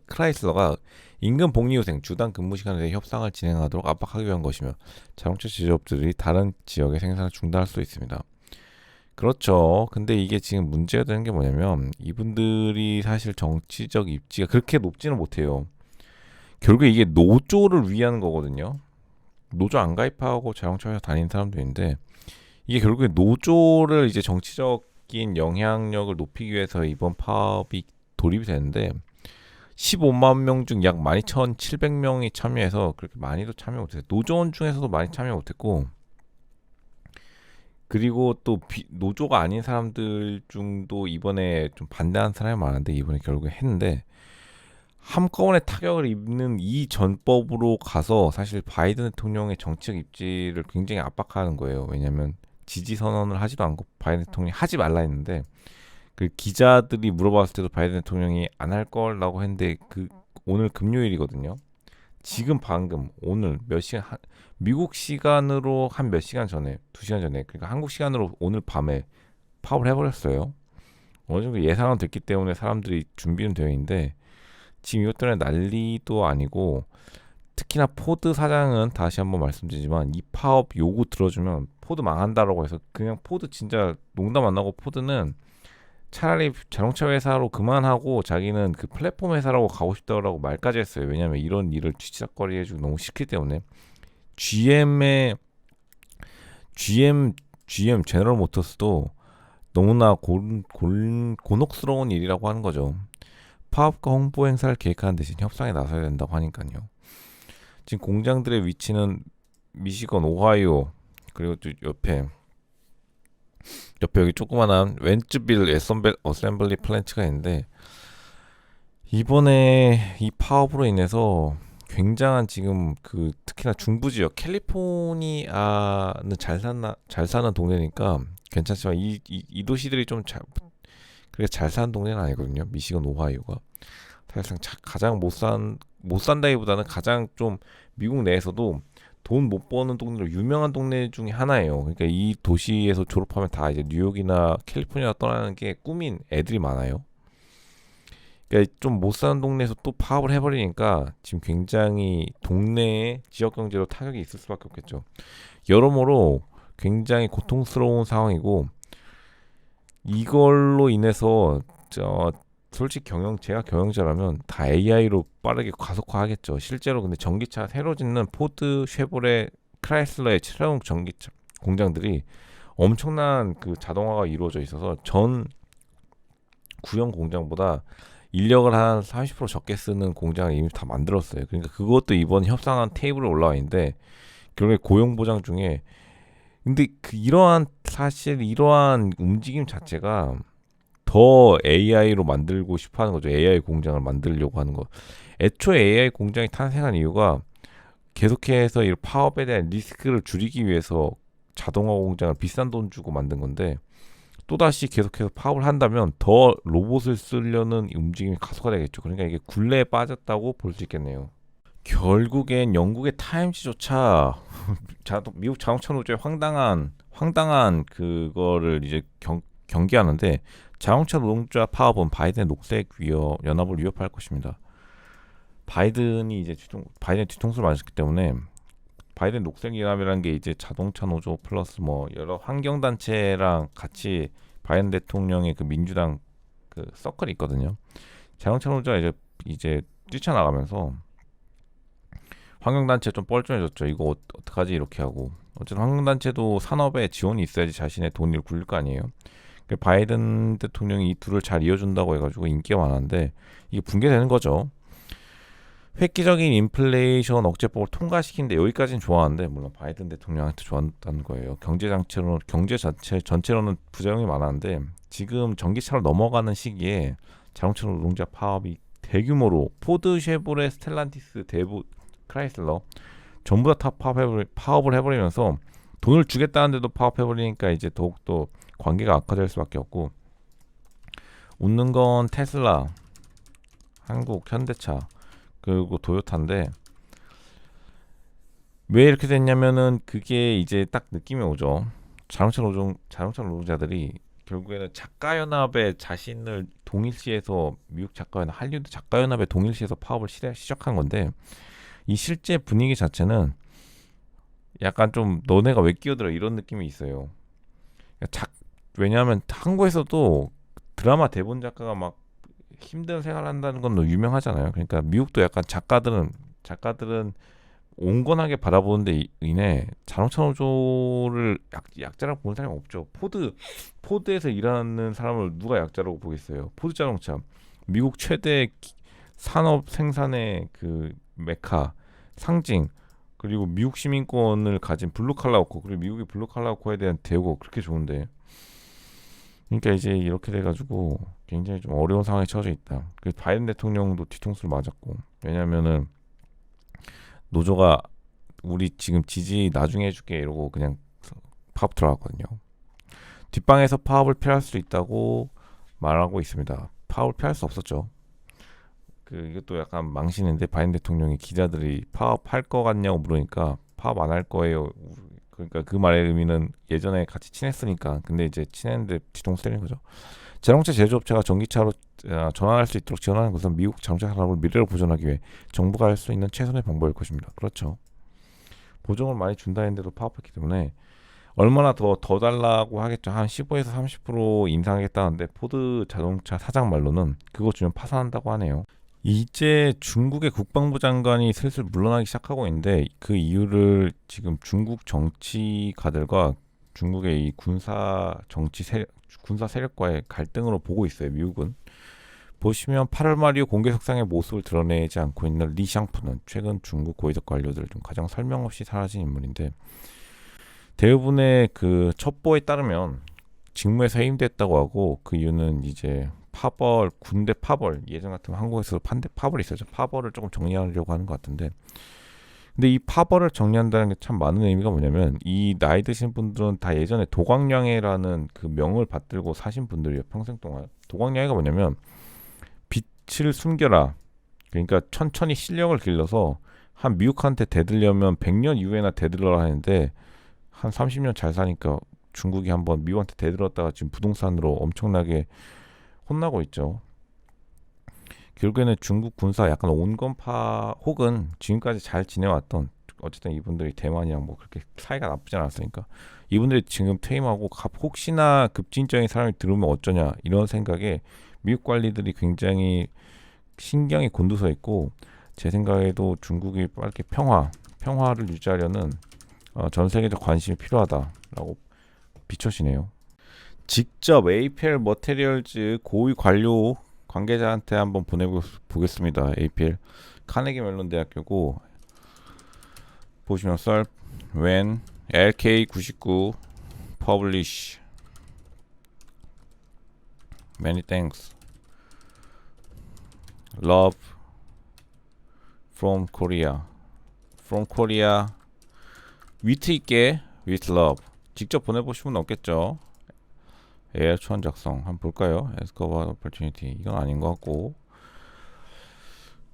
[SPEAKER 1] 크라이슬러가 임금 복리후생, 주당 근무 시간에 대해 협상을 진행하도록 압박하기 위한 것이며, 자동차 제조업들이 다른 지역의 생산을 중단할 수도 있습니다. 그렇죠. 근데 이게 지금 문제가 되는 게 뭐냐면, 이분들이 사실 정치적 입지가 그렇게 높지는 못해요. 결국에 이게 노조를 위한 거거든요. 노조 안 가입하고 자동차 회사 다니는 사람들인데, 이게 결국에 노조를 이제 정치적 적극적인 영향력을 높이기 위해서 이번 파업이 돌입이 되는데 15만 명 중 약 12,700명이 참여해서 그렇게 많이도 참여 못했어요. 노조원 중에서도 많이 참여 못했고 그리고 또 노조가 아닌 사람들 중도 이번에 좀 반대하는 사람이 많은데 이번에 결국에 했는데 한꺼번에 타격을 입는 이 전법으로 가서 사실 바이든 대통령의 정치적 입지를 굉장히 압박하는 거예요. 왜냐하면 지지 선언을 하지도 않고 바이든 대통령이 하지 말라 했는데 그 기자들이 물어봤을 때도 바이든 대통령이 안 할 거라고 했는데 그 오늘 금요일이거든요. 지금 방금 오늘 몇 시간 미국 시간으로 한 몇 시간 전에 2시간 전에 그러니까 한국 시간으로 오늘 밤에 파업을 해버렸어요. 어느 정도 예상은 됐기 때문에 사람들이 준비는 되어 있는데 지금 이것 때문에 난리도 아니고 특히나 포드 사장은 다시 한번 말씀드리지만 이 파업 요구 들어주면 포드 망한다라고 해서 그냥 포드 진짜 농담 안 나고 포드는 차라리 자동차 회사로 그만하고 자기는 그 플랫폼 회사라고 가고 싶다고 말까지 했어요. 왜냐하면 이런 일을 뒤치다거리 해주고 너무 싫기 때문에 GM의 GM 제너럴 모터스도 너무나 곤혹스러운 일이라고 하는 거죠. 파업과 홍보 행사를 계획하는 대신 협상에 나서야 된다고 하니까요. 지금 공장들의 위치는 미시건, 오하이오 그리고 또 옆에 여기 조그만한 웬츠빌 어셈블리 플랜트가 있는데 이번에 이 파업으로 인해서 굉장한 지금 그 특히나 중부 지역 캘리포니아는 잘 사는 동네니까 괜찮지만 이 도시들이 좀 잘 사는 동네는 아니거든요. 미시건, 오하이오가 사실상 가장 못 산다기보다는 가장 좀 미국 내에서도 돈 못 버는 동네로 유명한 동네 중에 하나예요. 그러니까 이 도시에서 졸업하면 다 이제 뉴욕이나 캘리포니아 떠나는 게 꿈인 애들이 많아요. 그러니까 좀 못 사는 동네에서 또 파업을 해버리니까 지금 굉장히 동네의 지역 경제로 타격이 있을 수밖에 없겠죠. 여러모로 굉장히 고통스러운 상황이고 이걸로 인해서 솔직히 제가 경영자라면 다 AI로 빠르게 가속화하겠죠. 실제로 근데 전기차 새로 짓는 포드, 쉐보레, 크라이슬러의 새로운 전기차 공장들이 엄청난 그 자동화가 이루어져 있어서 전 구형 공장보다 인력을 한 30% 적게 쓰는 공장을 이미 다 만들었어요. 그러니까 그것도 이번 협상한 테이블에 올라와 있는데 결국에 고용 보장 중에 근데 이러한 움직임 자체가 더 AI로 만들고 싶어 하는 거죠. AI 공장을 만들려고 하는 거. 애초에 AI 공장이 탄생한 이유가 계속해서 이 파업에 대한 리스크를 줄이기 위해서 자동화 공장을 비싼 돈 주고 만든 건데 또다시 계속해서 파업을 한다면 더 로봇을 쓰려는 움직임이 가속화되겠죠. 그러니까 이게 굴레에 빠졌다고 볼 수 있겠네요. 결국엔 영국의 타임지조차 미국 자동차 노조의 황당한 그거를 이제 경계하는데 자동차 노동자 파업은 바이든의 연합을 위협할 것입니다. 바이든의 뒤통수를 맞았기 때문에 바이든 녹색연합이라는 게 이제 자동차 노조 플러스 뭐 여러 환경 단체랑 같이 바이든 대통령의 그 민주당 그 서클이 있거든요. 자동차 노조가 이제 뛰쳐나가면서 환경 단체 좀 뻘쭘해졌죠. 이거 어떡하지 이렇게 하고 어쨌든 환경 단체도 산업에 지원이 있어야지 자신의 돈을 굴릴 거 아니에요. 바이든 대통령이 이 둘을 잘 이어준다고 해가지고 인기가 많았는데 이게 붕괴되는 거죠. 획기적인 인플레이션 억제법을 통과시킨데 여기까지는 좋아하는데 물론 바이든 대통령한테 좋아한다는 거예요. 경제 전체로는 부작용이 많았는데 지금 전기차로 넘어가는 시기에 자동차 노동자 파업이 대규모로 포드, 쉐보레, 스텔란티스, 크라이슬러 전부 다 파업을 해버리면서 돈을 주겠다는데도 파업해버리니까 이제 더욱더 관계가 악화될 수밖에 없고 웃는 건 테슬라, 한국, 현대차 그리고 도요타인데 왜 이렇게 됐냐면은 그게 이제 딱 느낌이 오죠. 자동차 노동자들이 결국에는 작가연합에 자신을 동일시해서 미국 작가연합, 할리우드 작가연합에 동일시해서 파업을 시작한 건데 이 실제 분위기 자체는 약간 좀 너네가 왜 끼어들어 이런 느낌이 있어요. 왜냐하면 한국에서도 드라마 대본 작가가 막 힘든 생활을 한다는 건 유명하잖아요. 그러니까 미국도 약간 작가들은 온건하게 바라보는데 인해 자동차 노조를 약자라고 보는 사람이 없죠. 포드에서 일하는 사람을 누가 약자라고 보겠어요. 포드 자동차 미국 최대 산업 생산의 그 메카 상징, 그리고 미국 시민권을 가진 블루칼라 워커, 그리고 미국의 블루칼라 워커에 대한 대우가 그렇게 좋은데, 그러니까 이제 이렇게 돼가지고 굉장히 좀 어려운 상황에 처해져 있다. 그 바이든 대통령도 뒤통수를 맞았고, 왜냐면은 노조가 우리 지금 지지 나중에 해줄게 이러고 그냥 파업 들어갔거든요. 뒷방에서 파업을 피할 수 있다고 말하고 있습니다. 파업을 피할 수 없었죠. 이것도 약간 망신인데, 바이든 대통령이 기자들이 파업할 거 같냐고 물으니까 파업 안 할 거예요. 그러니까 그 말의 의미는 예전에 같이 친했으니까. 근데 이제 친했는데 뒤통수 때리는 거죠. 자동차 제조업체가 전기차로 전환할 수 있도록 지원하는 것은 미국 자동차 산업을 미래로 보존하기 위해 정부가 할 수 있는 최선의 방법일 것입니다. 그렇죠. 보정을 많이 준다 했는데도 파업했기 때문에 얼마나 더 달라고 하겠죠. 한 15에서 30% 인상하겠다는데, 포드 자동차 사장 말로는 그거 주면 파산한다고 하네요. 이제 중국의 국방부 장관이 슬슬 물러나기 시작하고 있는데, 그 이유를 지금 중국 정치가들과 중국의 이 군사 세력과의 갈등으로 보고 있어요. 미국은. 보시면 8월 말 이후 공개 석상의 모습을 드러내지 않고 있는 리샹푸는 최근 중국 고위직 관료들 중 가장 설명 없이 사라진 인물인데, 대부분의 그 첩보에 따르면 직무에서 해임됐다고 하고, 그 이유는 이제 군대 파벌, 예전 같으면 한국에서 파벌이 있었죠. 파벌을 조금 정리하려고 하는 것 같은데, 근데 이 파벌을 정리한다는 게 참 많은 의미가 뭐냐면, 이 나이 드신 분들은 다 예전에 도광량해라는 그 명을 받들고 사신 분들이에요. 평생 동안. 도광량해가 뭐냐면 빛을 숨겨라, 그러니까 천천히 실력을 길러서 한 미국한테 대들려면 100년 이후에나 대들러라 하는데, 한 30년 잘 사니까 중국이 한번 미국한테 대들었다가 지금 부동산으로 엄청나게 혼나고 있죠. 결국에는 중국 군사 약간 온건파, 혹은 지금까지 잘 지내왔던, 어쨌든 이분들이 대만이랑 뭐 그렇게 사이가 나쁘지 않았으니까 이분들이 지금 퇴임하고 혹시나 급진적인 사람이 들어오면 어쩌냐 이런 생각에 미국 관리들이 굉장히 신경이 곤두서 있고, 제 생각에도 중국이 빠르게 평화를 유지하려는 전 세계적 관심이 필요하다라고 비춰지네요. 직접 APL 머테리얼즈 고위 관료 관계자한테 한번 보내보겠습니다. APL 카네기 멜론 대학교고, 보시면 썰 when LK99 publish many thanks love from Korea 위트 있게 with love. 직접 보내보시면 없겠죠. AR 초안 작성 한번 볼까요? 에스커버 오퍼튜니티 이건 아닌 것 같고,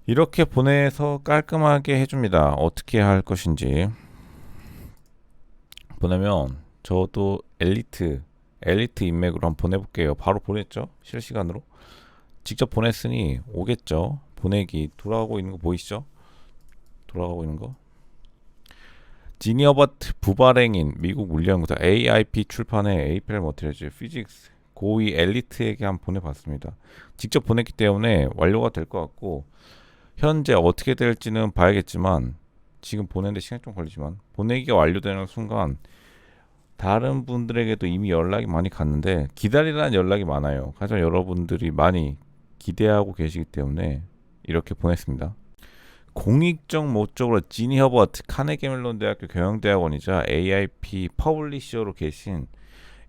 [SPEAKER 1] 이렇게 보내서 깔끔하게 해줍니다. 어떻게 할 것인지 보내면 저도 엘리트 인맥으로 한번 보내볼게요. 바로 보냈죠. 실시간으로 직접 보냈으니 오겠죠. 보내기 돌아가고 있는 거 보이시죠? 돌아가고 있는 거. 지니어버트 부발행인 미국 물리연구사 AIP 출판의 APL 머티리얼즈 피직스 고위 엘리트에게 한번 보내봤습니다. 직접 보냈기 때문에 완료가 될 것 같고, 현재 어떻게 될지는 봐야겠지만, 지금 보내는데 시간이 좀 걸리지만 보내기가 완료되는 순간 다른 분들에게도 이미 연락이 많이 갔는데 기다리라는 연락이 많아요. 하지만 여러분들이 많이 기대하고 계시기 때문에 이렇게 보냈습니다. 공익적 목적으로 지니 허버트 카네기 멜론 대학교 경영대학원이자 AIP 퍼블리셔로 계신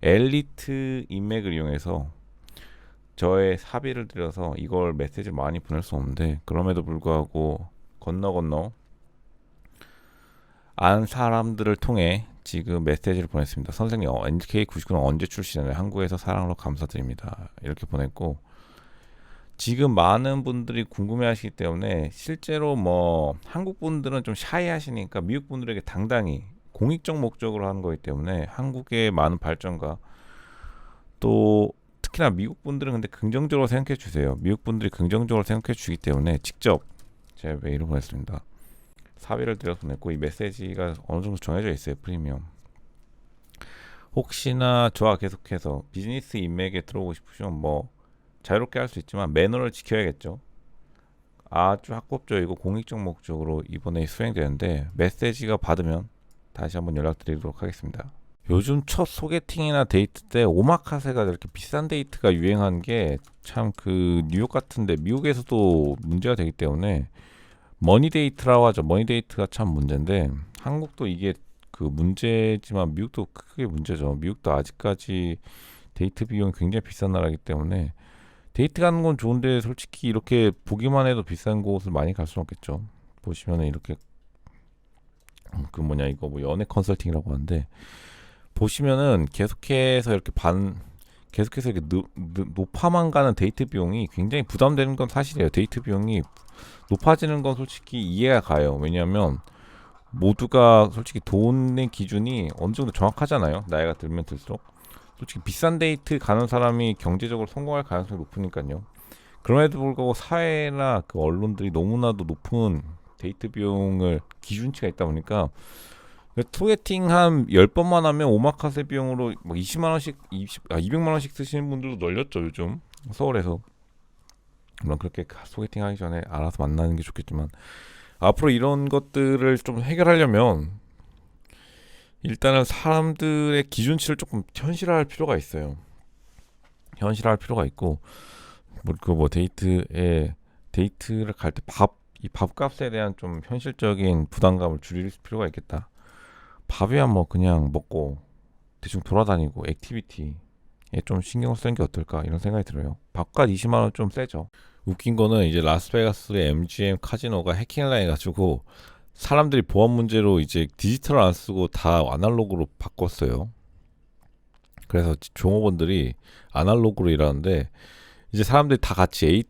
[SPEAKER 1] 엘리트 인맥을 이용해서 저의 사비를 들여서 이걸 메시지를 많이 보낼 수 없는데, 그럼에도 불구하고 건너 안 사람들을 통해 지금 메시지를 보냈습니다. 선생님 NK99는 언제 출시되나요? 한국에서 사랑으로 감사드립니다. 이렇게 보냈고, 지금 많은 분들이 궁금해하시기 때문에, 실제로 뭐 한국 분들은 좀 샤이하시니까 미국 분들에게 당당히 공익적 목적으로 하는 거기 때문에 한국의 많은 발전과, 또 특히나 미국 분들은 근데 긍정적으로 생각해 주세요. 미국 분들이 긍정적으로 생각해 주기 때문에 직접 제 메일을 보냈습니다. 사비를 들여서 보냈고, 이 메시지가 어느 정도 정해져 있어요. 프리미엄. 혹시나 저와 계속해서 비즈니스 인맥에 들어오고 싶으시면 뭐 자유롭게 할 수 있지만 매너를 지켜야겠죠. 아주 합법적이고 공익적 목적으로 이번에 수행되는데 메시지가 받으면 다시 한번 연락드리도록 하겠습니다. 요즘 첫 소개팅이나 데이트 때 오마카세가 이렇게 비싼 데이트가 유행한 게 참 그 뉴욕 같은데 미국에서도 문제가 되기 때문에 머니 데이트라고 하죠. 머니 데이트가 참 문제인데 한국도 이게 그 문제지만 미국도 크게 문제죠. 미국도 아직까지 데이트 비용이 굉장히 비싼 나라이기 때문에 데이트 가는 건 좋은데 솔직히 이렇게 보기만 해도 비싼 곳을 많이 갈 수는 없겠죠. 보시면은 이렇게 그 뭐냐 이거 뭐 연애 컨설팅이라고 하는데 보시면은 계속해서 이렇게 계속해서 이렇게 높아만 가는 데이트 비용이 굉장히 부담되는 건 사실이에요. 데이트 비용이 높아지는 건 솔직히 이해가 가요. 왜냐하면 모두가 솔직히 돈의 기준이 어느 정도 정확하잖아요. 나이가 들면 들수록 솔직히 비싼 데이트 가는 사람이 경제적으로 성공할 가능성이 높으니까요. 그럼에도 불구하고 사회나 그 언론들이 너무나도 높은 데이트 비용을 기준치가 있다 보니까 소개팅 한 10번만 하면 오마카세 비용으로 막 20만 원씩 200만 원씩 쓰시는 분들도 널렸죠, 요즘. 서울에서. 물론 그렇게 소개팅 하기 전에 알아서 만나는 게 좋겠지만 앞으로 이런 것들을 좀 해결하려면 일단은 사람들의 기준치를 조금 현실화할 필요가 있어요. 현실화할 필요가 있고 뭐 데이트를 갈 때 이 밥값에 대한 좀 현실적인 부담감을 줄일 필요가 있겠다. 밥이야 뭐 그냥 먹고 대충 돌아다니고 액티비티에 좀 신경 쓰는 게 어떨까 이런 생각이 들어요. 밥값 20만 원 좀 세죠. 웃긴 거는 이제 라스베가스의 MGM 카지노가 해킹을 해가지고 사람들이 보안 문제로 이제 디지털 안 쓰고 다 아날로그로 바꿨어요. 그래서 종업원들이 아날로그로 일하는데 이제 사람들이 다 같이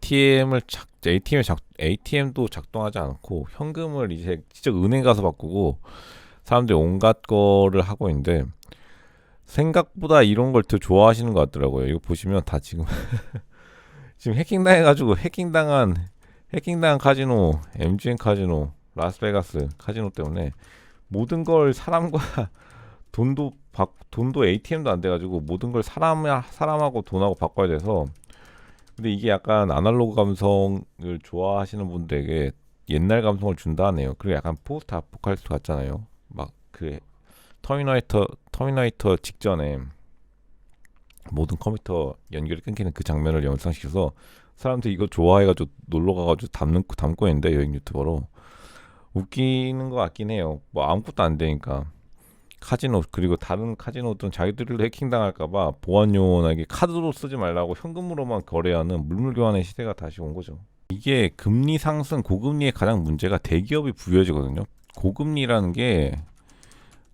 [SPEAKER 1] ATM도 작동하지 않고 현금을 이제 직접 은행 가서 바꾸고 사람들이 온갖 거를 하고 있는데 생각보다 이런 걸 더 좋아하시는 것 같더라고요. 이거 보시면 다 지금 지금 해킹당해가지고 해킹당한 카지노, MGM 카지노, 라스베가스 카지노 때문에 모든 걸 사람과 돈도 ATM도 안 돼가지고 모든 걸 사람하고 돈하고 바꿔야 돼서 근데 이게 약간 아날로그 감성을 좋아하시는 분들에게 옛날 감성을 준다 하네요. 그리고 약간 포스트 아포칼립스 같잖아요. 막 그 터미네이터 직전에 모든 컴퓨터 연결이 끊기는 그 장면을 연상시켜서 사람들이 이거 좋아해가지고 놀러 가가지고 담고 있는데 여행 유튜버로 웃기는 것 같긴 해요. 뭐 아무것도 안 되니까 카지노 그리고 다른 카지노들은 자기들도 해킹당할까봐 보안 요원에게 카드로 쓰지 말라고 현금으로만 거래하는 물물 교환의 시대가 다시 온 거죠. 이게 금리 상승 고금리의 가장 문제가 대기업이 부유해지거든요. 고금리라는 게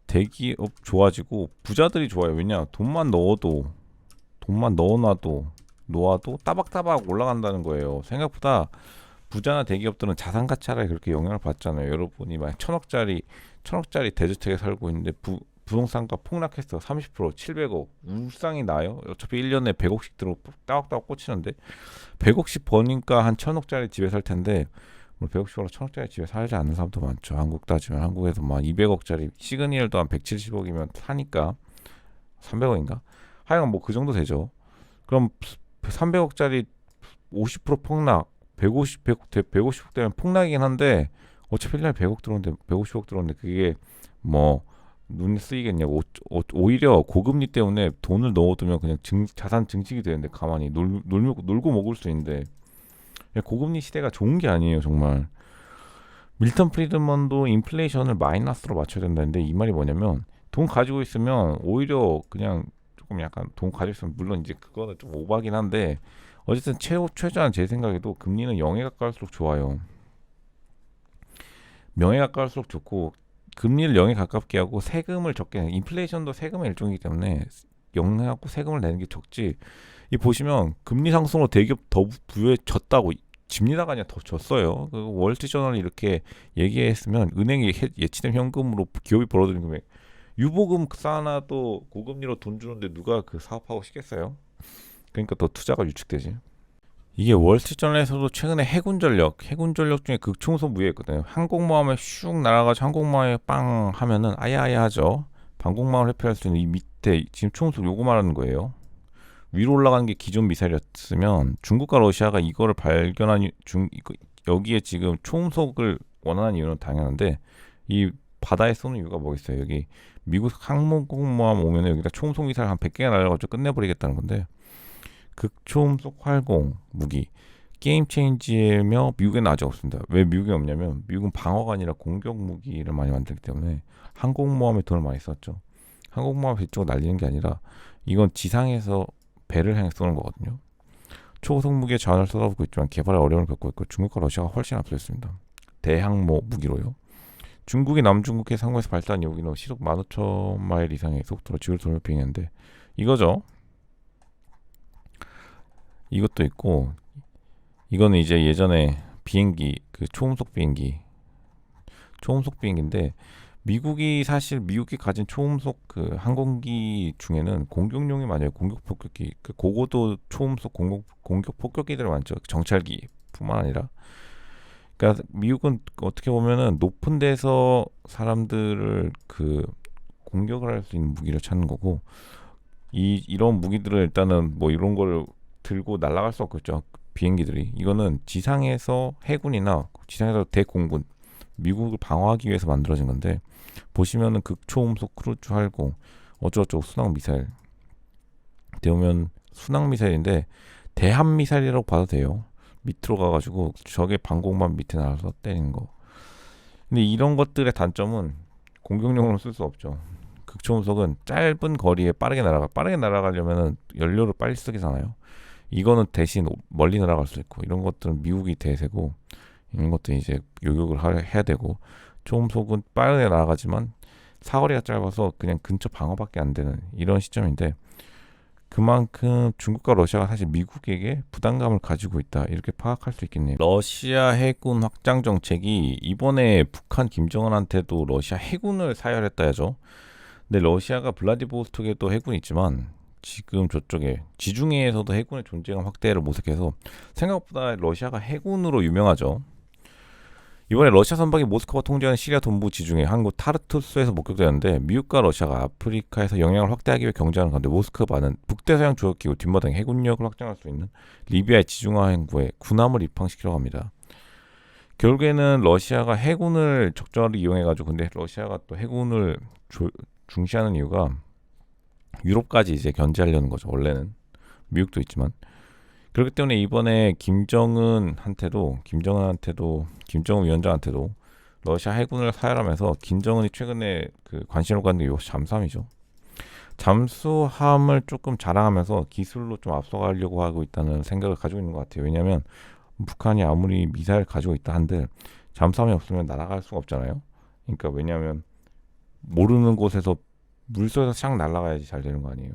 [SPEAKER 1] 대기업 좋아지고 부자들이 좋아요. 왜냐 돈만 넣어놔도 놓아도 따박따박 올라간다는 거예요. 생각보다 부자나 대기업들은 자산 가치 하락에 그렇게 영향을 받잖아요. 여러분이 막 천억짜리 대저택에 살고 있는데 부동산가 폭락했어. 30% 700억 울상이 나요. 어차피 1년에 100억씩 들어 따박따박 꽂히는데 100억씩 버니까 한 1000억짜리 집에 살 텐데 뭐 100억씩 벌어 1000억짜리 집에 살지 않는 사람도 많죠. 한국 따지면 한국에서 막 200억짜리 시그니엘도 한 170억이면 사니까 300억인가? 하여간 뭐 그 정도 되죠. 그럼 300억짜리 50% 폭락 150억 되면 폭락이긴 한데 어차피 1년에 100억 들어오는데 150억 들어오는데 그게 뭐 눈에 쓰이겠냐고. 오히려 고금리 때문에 돈을 넣어두면 그냥 자산 증식이 되는데 가만히 놀고 먹을 수 있는데 고금리 시대가 좋은 게 아니에요. 정말 밀턴 프리드먼도 인플레이션을 마이너스로 맞춰야 된다는데 이 말이 뭐냐면 돈 가지고 있으면 오히려 그냥 조금 약간 돈 가지고 있으면 물론 이제 그거는 좀 오바긴 한데 어쨌든 최소한 제 생각에도 금리는 0에 가까울수록 좋아요. 0에 가까울수록 좋고 금리를 0에 가깝게 하고 세금을 적게 내는 인플레이션도 세금의 일종이기 때문에 0에 갖고 세금을 내는 게 적지. 이 보시면 금리 상승으로 대기업 더 부유해졌다고 집니다가 아니라 더 졌어요. 그 월스트리트저널이 이렇게 얘기했으면 은행이 예치된 현금으로 기업이 벌어들인 금액 유보금 쌓아놔도 고금리로 돈 주는데 누가 그 사업하고 싶겠어요? 그러니까 더 투자가 유축되지. 이게 월스트리트저널에서도 최근에 해군 전력 중에 극초음속 무예했거든요. 항공모함에 슉 날아가지고 항공모함에 빵 하면은 아야아야 하죠. 방공망을 회피할 수 있는 이 밑에 지금 초음속 요거 말하는 거예요. 위로 올라가는 게 기존 미사일이었으면 중국과 러시아가 이거를 발견한 여기에 지금 초음속을 원하는 이유는 당연한데 이 바다에 쏘는 이유가 뭐겠어요? 여기 미국 항공모함 오면 여기다 초음속 미사일 한 100개가 날려가지고 끝내버리겠다는 건데 극초음속 활공 무기 게임 체인지며 미국에는 아직 없습니다. 왜 미국에 없냐면 미국은 방어가 아니라 공격 무기를 많이 만들기 때문에 항공모함에 돈을 많이 썼죠. 항공모함 이쪽으로 날리는 게 아니라 이건 지상에서 배를 향해 쏘는 거거든요. 초고속 무기의 자원을 쏟아붓고 있지만 개발에 어려움을 겪고 있고 중국과 러시아가 훨씬 앞서 있습니다. 대항모 무기로요. 중국이 남중국해 상공에서 발사한 무기는 시속 15,000마일 이상의 속도로 지구를 돌며 비행했는데 이거죠. 이것도 있고 이거는 이제 예전에 비행기 그 초음속 비행기인데 미국이 가진 초음속 그 항공기 중에는 공격용이 많아요. 공격 폭격기 그 고고도 초음속 공격 폭격기들 많죠. 정찰기뿐만 아니라 그러니까 미국은 어떻게 보면은 높은 데서 사람들을 그 공격을 할 수 있는 무기를 찾는 거고 이런 무기들은 일단은 뭐 이런 걸 들고 날아갈 수 없겠죠. 비행기들이 이거는 지상에서 해군이나 지상에서 대공군 미국을 방어하기 위해서 만들어진 건데 보시면은 극초음속 크루즈 활공 어쩌고저쩌고 순항 미사일 대우면 순항 미사일인데 대함 미사일이라고 봐도 돼요. 밑으로 가가지고 적의 방공만 밑에 날아서 때리는 거. 근데 이런 것들의 단점은 공격용으로 쓸 수 없죠. 극초음속은 짧은 거리에 빠르게 날아가려면은 연료를 빨리 쓰기잖아요. 이거는 대신 멀리 날아갈 수 있고 이런 것들은 미국이 대세고 이런 것들 이제 요격을 해야 되고 초음속은 빠르게 날아가지만 사거리가 짧아서 그냥 근처 방어밖에 안 되는 이런 시점인데 그만큼 중국과 러시아가 사실 미국에게 부담감을 가지고 있다 이렇게 파악할 수 있겠네요. 러시아 해군 확장 정책이 이번에 북한 김정은한테도 러시아 해군을 사열했다 하죠. 근데 러시아가 블라디보스톡에도 해군이 있지만 지금 저쪽에 지중해에서도 해군의 존재감 확대를 모색해서 생각보다 러시아가 해군으로 유명하죠. 이번에 러시아 선박이 모스크바가 통제하는 시리아 동부 지중해 항구 타르투스에서 목격되었는데 미국과 러시아가 아프리카에서 영향을 확대하기 위해 경쟁하는 가운데 모스크바는 북대서양 조약기구 뒷마당 해군력을 확장할 수 있는 리비아의 지중해 항구에 군함을 입항시키려고 합니다. 결국에는 러시아가 해군을 적절히 이용해가지고 근데 러시아가 또 해군을 중시하는 이유가 유럽까지 이제 견제하려는 거죠. 원래는 미국도 있지만 그렇기 때문에 이번에 김정은 위원장한테도 러시아 해군을 사열하면서 김정은이 최근에 그 관심을 갖는 게 이것이 잠수함이죠. 잠수함을 조금 자랑하면서 기술로 좀 앞서가려고 하고 있다는 생각을 가지고 있는 것 같아요. 왜냐하면 북한이 아무리 미사일 가지고 있다 한들 잠수함이 없으면 날아갈 수가 없잖아요. 그러니까 왜냐하면 모르는 곳에서 물속에서 샥 날아가야지 잘 되는 거 아니에요.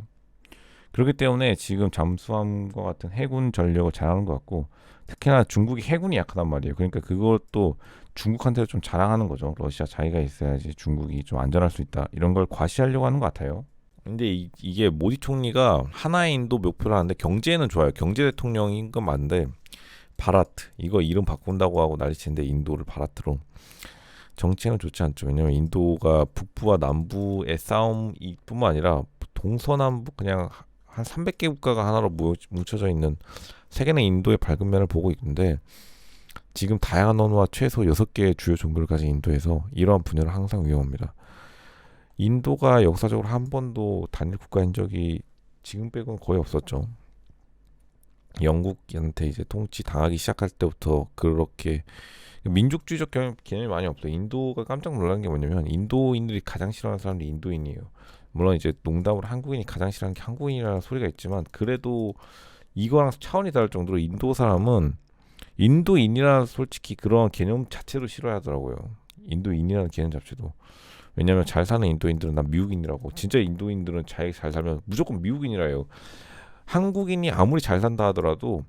[SPEAKER 1] 그렇기 때문에 지금 잠수함과 같은 해군 전력을 잘하는 것 같고 특히나 중국이 해군이 약하단 말이에요. 그러니까 그것도 중국한테 좀 자랑하는 거죠. 러시아 자기가 있어야지 중국이 좀 안전할 수 있다. 이런 걸 과시하려고 하는 것 같아요. 근데 이게 모디 총리가 하나의 인도 목표를 하는데 경제는 좋아요. 경제 대통령인 건 맞는데 바라트 이거 이름 바꾼다고 하고 난리치는데 인도를 바라트로 정치는 좋지 않죠. 왜냐면 인도가 북부와 남부의 싸움뿐만 아니라 동서남북 그냥 한 300개 국가가 하나로 뭉쳐져 있는 세계는 인도의 밝은 면을 보고 있는데 지금 다양한 언어와 최소 6개의 주요 종교를 가진 인도에서 이러한 분열은 항상 위험합니다. 인도가 역사적으로 한 번도 단일 국가인 적이 지금 빼고는 거의 없었죠. 영국한테 이제 통치 당하기 시작할 때부터 그렇게 민족주의적 개념이 많이 없어요. 인도가 깜짝 놀란 게 뭐냐면 인도인들이 가장 싫어하는 사람들이 인도인이에요. 물론 이제 농담으로 한국인이 가장 싫어하는 게 한국인이라는 소리가 있지만 그래도 이거랑 차원이 다를 정도로 인도 사람은 인도인이라는 솔직히 그런 개념 자체도 싫어하더라고요. 인도인이라는 개념 자체도. 왜냐면 잘 사는 인도인들은 난 미국인이라고. 진짜 인도인들은 잘 살면 무조건 미국인이라 해요. 한국인이 아무리 잘 산다 하더라도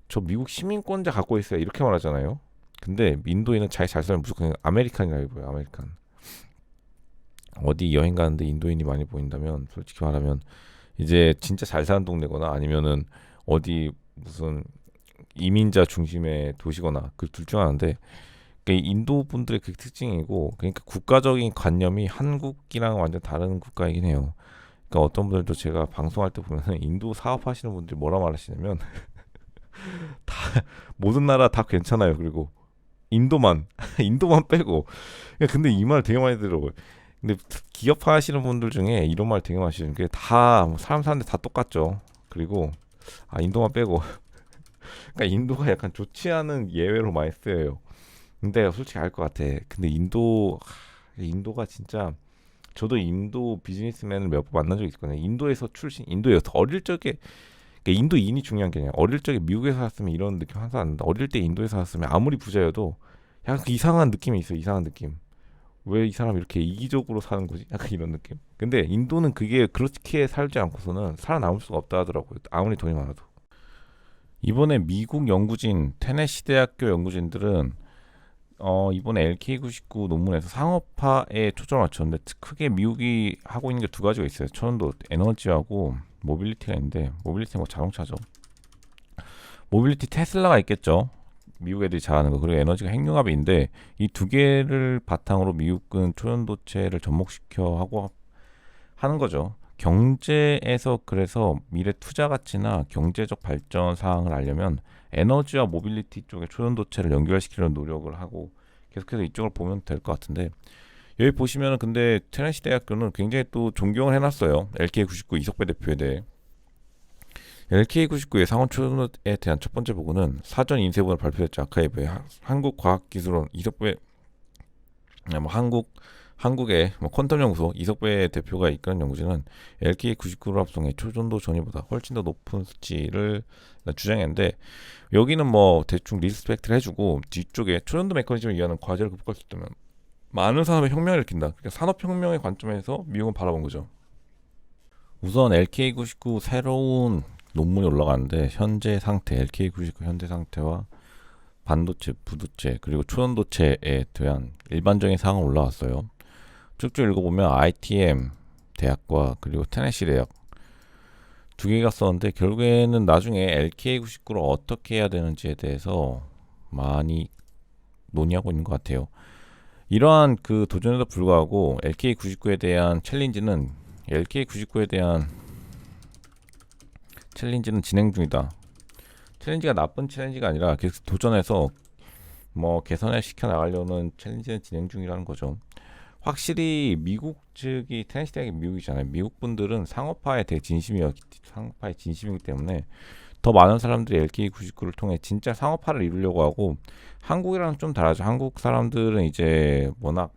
[SPEAKER 1] 저 미국 시민권자 갖고 있어요 이렇게 말하잖아요. 근데 인도인은 잘 살면 무조건 아메리칸이라고 보여요. 아메리칸. 어디 여행 가는데 인도인이 많이 보인다면 솔직히 말하면 이제 진짜 잘 사는 동네거나 아니면은 어디 무슨 이민자 중심의 도시거나 그 둘 중 하나인데 그러니까 인도 분들의 그 특징이고 그러니까 국가적인 관념이 한국이랑 완전 다른 국가이긴 해요. 그러니까 어떤 분들도 제가 방송할 때 보면은 인도 사업하시는 분들이 뭐라 말하시냐면 다 모든 나라 다 괜찮아요. 그리고 인도만 인도만 빼고. 근데 이 말 되게 많이 들어요. 근데 기업 하시는 분들 중에 이런 말 되게 많이 하시는 게 다 사람 사는데 다 똑같죠. 그리고 인도만 빼고. 그러니까 인도가 약간 좋지 않은 예외로 많이 쓰여요. 근데 솔직히 알 것 같아. 근데 인도가 진짜 저도 인도 비즈니스맨을 몇 번 만난 적이 있거든요. 인도에서 출신, 인도에서 어릴 적에 그러니까 인도인이 중요한 게 아니라 어릴 적에 미국에서 살았으면 이런 느낌 항상 안 난다. 어릴 때 인도에서 살았으면 아무리 부자여도 약간 그 이상한 느낌이 있어요. 이상한 느낌. 왜 이 사람 이렇게 이기적으로 사는 거지? 약간 이런 느낌. 근데 인도는 그게 그렇게 살지 않고서는 살아남을 수가 없다 하더라고요. 아무리 돈이 많아도. 이번에 미국 연구진 테네시 대학교 연구진들은 이번에 LK99 논문에서 상업화에 초점을 맞췄는데 크게 미국이 하고 있는 게 두 가지가 있어요. 초연도 에너지하고 모빌리티가 있는데 모빌리티는 뭐 자동차죠. 모빌리티 테슬라가 있겠죠. 미국 애들이 잘하는 거. 그리고 에너지가 핵융합인데 이 두 개를 바탕으로 미국은 초연도체를 접목시켜 하고 하는 거죠. 경제에서 그래서 미래 투자 가치나 경제적 발전 사항을 알려면 에너지와 모빌리티 쪽에 초연도체를 연결시키려는 노력을 하고 계속해서 이쪽을 보면 될 것 같은데 여기 보시면은 근데 테네시 대학교는 굉장히 또 존경을 해놨어요. LK99 이석배 대표에 대해. LK99의 상원 초연에 대한 첫 번째 보고는 사전 인쇄본을 발표했죠. 아카이브에 한국과학기술원 이석배 뭐 한국의 뭐 퀀텀 연구소 이석배 대표가 이끄는 연구진은 LK99를 합성해 초전도 전이보다 훨씬 더 높은 수치를 주장했는데 여기는 뭐 대충 리스펙트를 해주고 뒤쪽에 초전도 메커니즘을 이해하는 과제를 극복할 수 있다면 많은 산업의 혁명을 일으킨다. 그러니까 산업혁명의 관점에서 미국은 바라본 거죠. 우선 LK99 새로운 논문이 올라가는데 현재 상태, LK99 현재 상태와 반도체, 부도체 그리고 초연도체에 대한 일반적인 사항은 올라왔어요. 쭉쭉 읽어보면 ITM 대학과 그리고 테네시 대학 두 개가 썼는데 결국에는 나중에 LK99를 어떻게 해야 되는지에 대해서 많이 논의하고 있는 것 같아요. 이러한 그 도전에도 불구하고 LK99에 대한 챌린지는 진행 중이다. 챌린지가 나쁜 챌린지가 아니라 계속 도전해서 뭐 개선을 시켜 나가려는 챌린지는 진행 중이라는 거죠. 확실히 미국 측이 테네시 대학이 미국이잖아요. 미국 분들은 상업화에 진심이기 때문에 더 많은 사람들이 LK99를 통해 진짜 상업화를 이루려고 하고 한국이랑 좀 다르죠. 한국 사람들은 이제 워낙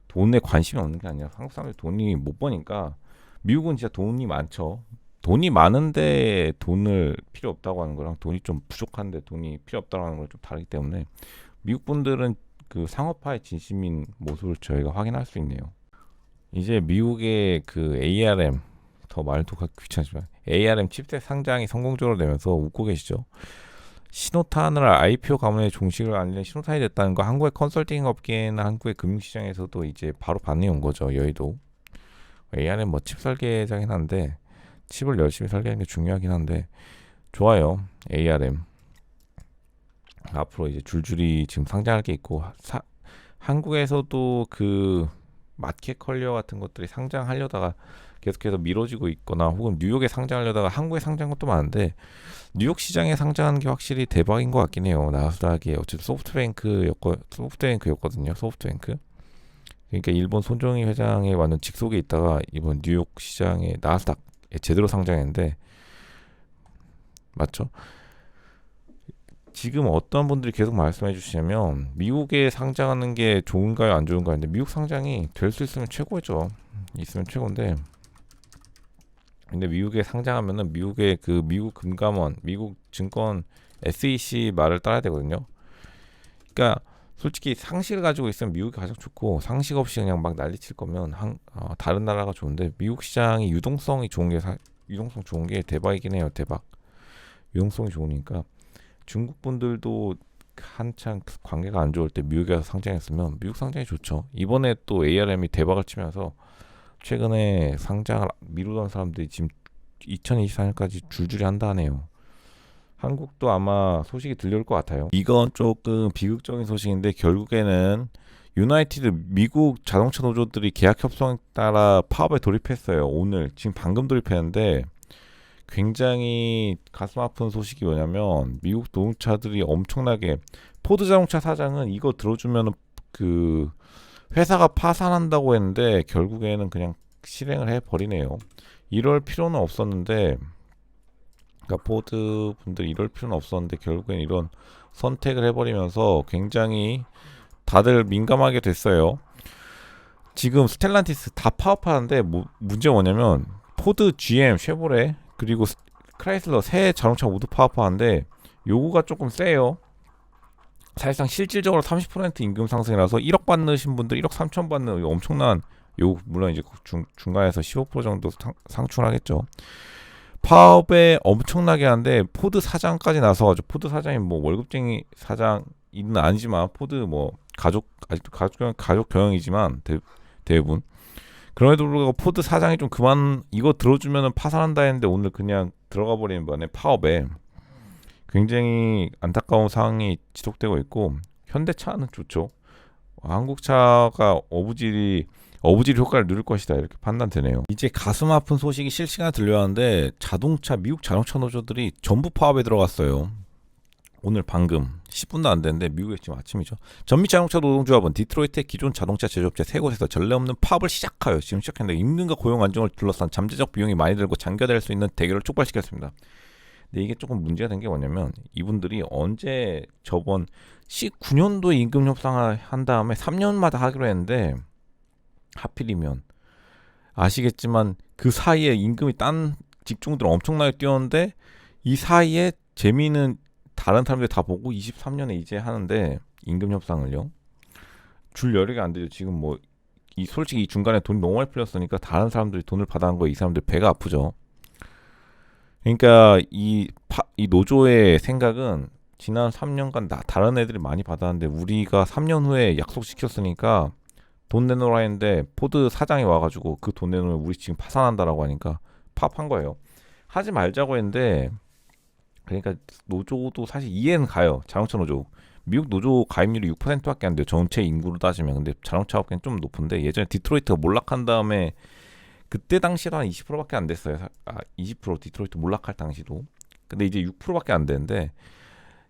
[SPEAKER 1] 돈에 관심이 없는 게 아니라 한국 사람들이 돈이 못 버니까 미국은 진짜 돈이 많죠. 돈이 많은데 돈을 필요 없다고 하는 거랑 돈이 좀 부족한데 돈이 필요 없다고 하는 건 좀 다르기 때문에 미국 분들은 그 상업화의 진심인 모습을 저희가 확인할 수 있네요. 이제 미국의 그 ARM 더 말도 귀찮지만 ARM 칩셋 상장이 성공적으로 되면서 웃고 계시죠. 신호탄을 IPO 가문의 종식을 알리는 신호탄이 됐다는 거 한국의 컨설팅 업계나 한국의 금융시장에서도 이제 바로 반응이 온 거죠. 여의도 ARM 뭐 칩 설계자긴 한데 칩을 열심히 설계하는 게 중요하긴 한데 좋아요. ARM 앞으로 이제 줄줄이 지금 상장할 게 있고 한국에서도 그 마켓 컬리어 같은 것들이 상장하려다가 계속해서 미뤄지고 있거나 혹은 뉴욕에 상장하려다가 한국에 상장한 것도 많은데 뉴욕 시장에 상장하는 게 확실히 대박인 것 같긴 해요. 나스닥에 어쨌든 소프트뱅크였거든요. 소프트뱅크. 그러니까 일본 손정희 회장의 완전 직속에 있다가 이번 뉴욕 시장에 나스닥에 제대로 상장했는데 맞죠? 지금 어떤 분들이 계속 말씀해 주시냐면 미국에 상장하는 게 좋은가요 안 좋은가요? 근데 미국 상장이 될 수 있으면 최고죠. 있으면 최고인데 근데 미국에 상장하면은 미국의 그 미국 금감원, 미국 증권 SEC 말을 따라야 되거든요. 그러니까 솔직히 상식을 가지고 있으면 미국이 가장 좋고 상식 없이 그냥 막 난리칠 거면 다른 나라가 좋은데 미국 시장이 유동성 좋은 게 대박이긴 해요. 대박. 유동성이 좋으니까 중국 분들도 한창 관계가 안 좋을 때 미국에서 상장했으면 미국 상장이 좋죠. 이번에 또 ARM이 대박을 치면서 최근에 상장을 미루던 사람들이 지금 2024년까지 줄줄이 한다 하네요. 한국도 아마 소식이 들려올 것 같아요. 이건 조금 비극적인 소식인데 결국에는 유나이티드 미국 자동차 노조들이 계약 협상에 따라 파업에 돌입했어요. 오늘 지금 방금 돌입했는데 굉장히 가슴 아픈 소식이 뭐냐면 미국 노동자들이 엄청나게 포드 자동차 사장은 이거 들어주면 그 회사가 파산한다고 했는데 결국에는 그냥 실행을 해버리네요. 이럴 필요는 없었는데, 그러니까 포드 분들이 이럴 필요는 없었는데 결국엔 이런 선택을 해버리면서 굉장히 다들 민감하게 됐어요. 지금 스텔란티스 다 파업하는데 문제가 뭐냐면 포드, GM, 쉐보레 그리고 크라이슬러 세 자동차 모두 파업하는데 요구가 조금 세요. 사실상 실질적으로 30% 임금 상승이라서 1억 받으신 분들 1억 3천 받는 엄청난 요 물론 이제 중간에서 15% 정도 상충하겠죠. 파업에 엄청나게 하는데 포드 사장까지 나서가지고 포드 사장이 뭐 월급쟁이 사장은 아니지만 포드 뭐 아직도 가족 경영이지만 대부분 그럼에도 불구하고 포드 사장이 좀 그만 이거 들어주면은 파산한다 했는데 오늘 그냥 들어가 버리는 바람에 파업에 굉장히 안타까운 상황이 지속되고 있고 현대차는 좋죠. 한국차가 어부질 효과를 누릴 것이다 이렇게 판단되네요. 이제 가슴 아픈 소식이 실시간에 들려왔는데 미국 자동차 노조들이 전부 파업에 들어갔어요. 오늘 방금 10분도 안 됐는데 미국의 지금 아침이죠. 전미 자동차 노동조합은 디트로이트의 기존 자동차 제조업체 세 곳에서 전례 없는 파업을 지금 시작했는데 임금과 고용 안정을 둘러싼 잠재적 비용이 많이 들고 장기화될 수 있는 대결을 촉발시켰습니다. 근데 이게 조금 문제가 된 게 뭐냐면 이분들이 언제 저번 19년도에 임금 협상을 한 다음에 3년마다 하기로 했는데 하필이면 아시겠지만 그 사이에 임금이 딴 직종들은 엄청나게 뛰었는데 이 사이에 재미는 다른 사람들이 다 보고 23년에 이제 하는데 임금 협상을요. 줄 여력이 안 되죠. 지금 뭐 솔직히 이 중간에 돈이 너무 많이 풀렸으니까 다른 사람들이 돈을 받아간 거에 이 사람들 배가 아프죠. 그러니까 이 노조의 생각은 지난 3년간 다른 애들이 많이 받았는데 우리가 3년 후에 약속시켰으니까 돈 내놓으라 했는데 포드 사장이 와가지고 그 돈 내놓으면 우리 지금 파산한다라고 하니까 파업한 거예요. 하지 말자고 했는데 그러니까 노조도 사실 이해는 가요. 자동차 노조. 미국 노조 가입률이 6%밖에 안 돼요. 전체 인구로 따지면. 근데 자동차 업계는 좀 높은데 예전에 디트로이트가 몰락한 다음에 그때 당시도 한 20%밖에 안 됐어요. 20% 디트로이트 몰락할 당시도. 근데 이제 6%밖에 안 되는데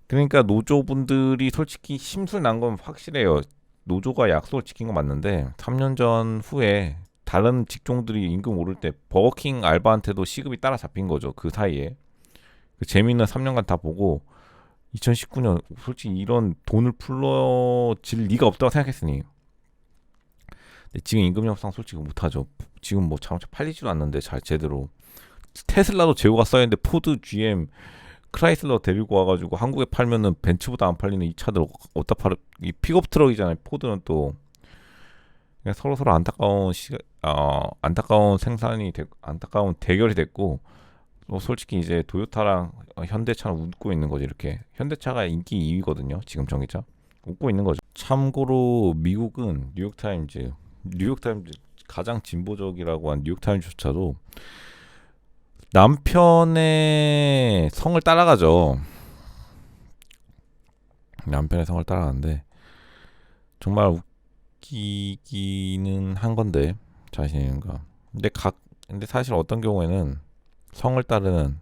[SPEAKER 1] 그러니까 노조분들이 솔직히 심술 난 건 확실해요. 노조가 약속을 지킨 건 맞는데 3년 전 후에 다른 직종들이 임금 오를 때 버거킹 알바한테도 시급이 따라잡힌 거죠. 그 사이에. 그 재미있는 3년간 다 보고 2019년 솔직히 이런 돈을 풀어질 리가 없다고 생각했으니 근데 지금 임금 협상 솔직히 못하죠. 지금 뭐 자동차 팔리지도 않는데 잘 제대로 테슬라도 재고가 쌓여있는데 포드, GM, 크라이슬러 데리고 와가지고 한국에 팔면은 벤츠보다 안 팔리는 이 차들 어디다 팔을 이 픽업 트럭이잖아요. 포드는 또 서로 안타까운 안타까운 대결이 됐고 솔직히 이제 도요타랑 현대차는 웃고 있는 거지. 이렇게 현대차가 인기 2위거든요 지금 전기차 웃고 있는 거죠. 참고로 미국은 뉴욕타임즈 가장 진보적이라고 한 뉴욕타임즈조차도 남편의 성을 따라가죠. 남편의 성을 따라가는데 정말 웃기기는 한 건데 자신인가. 근데 사실 어떤 경우에는 성을 따르는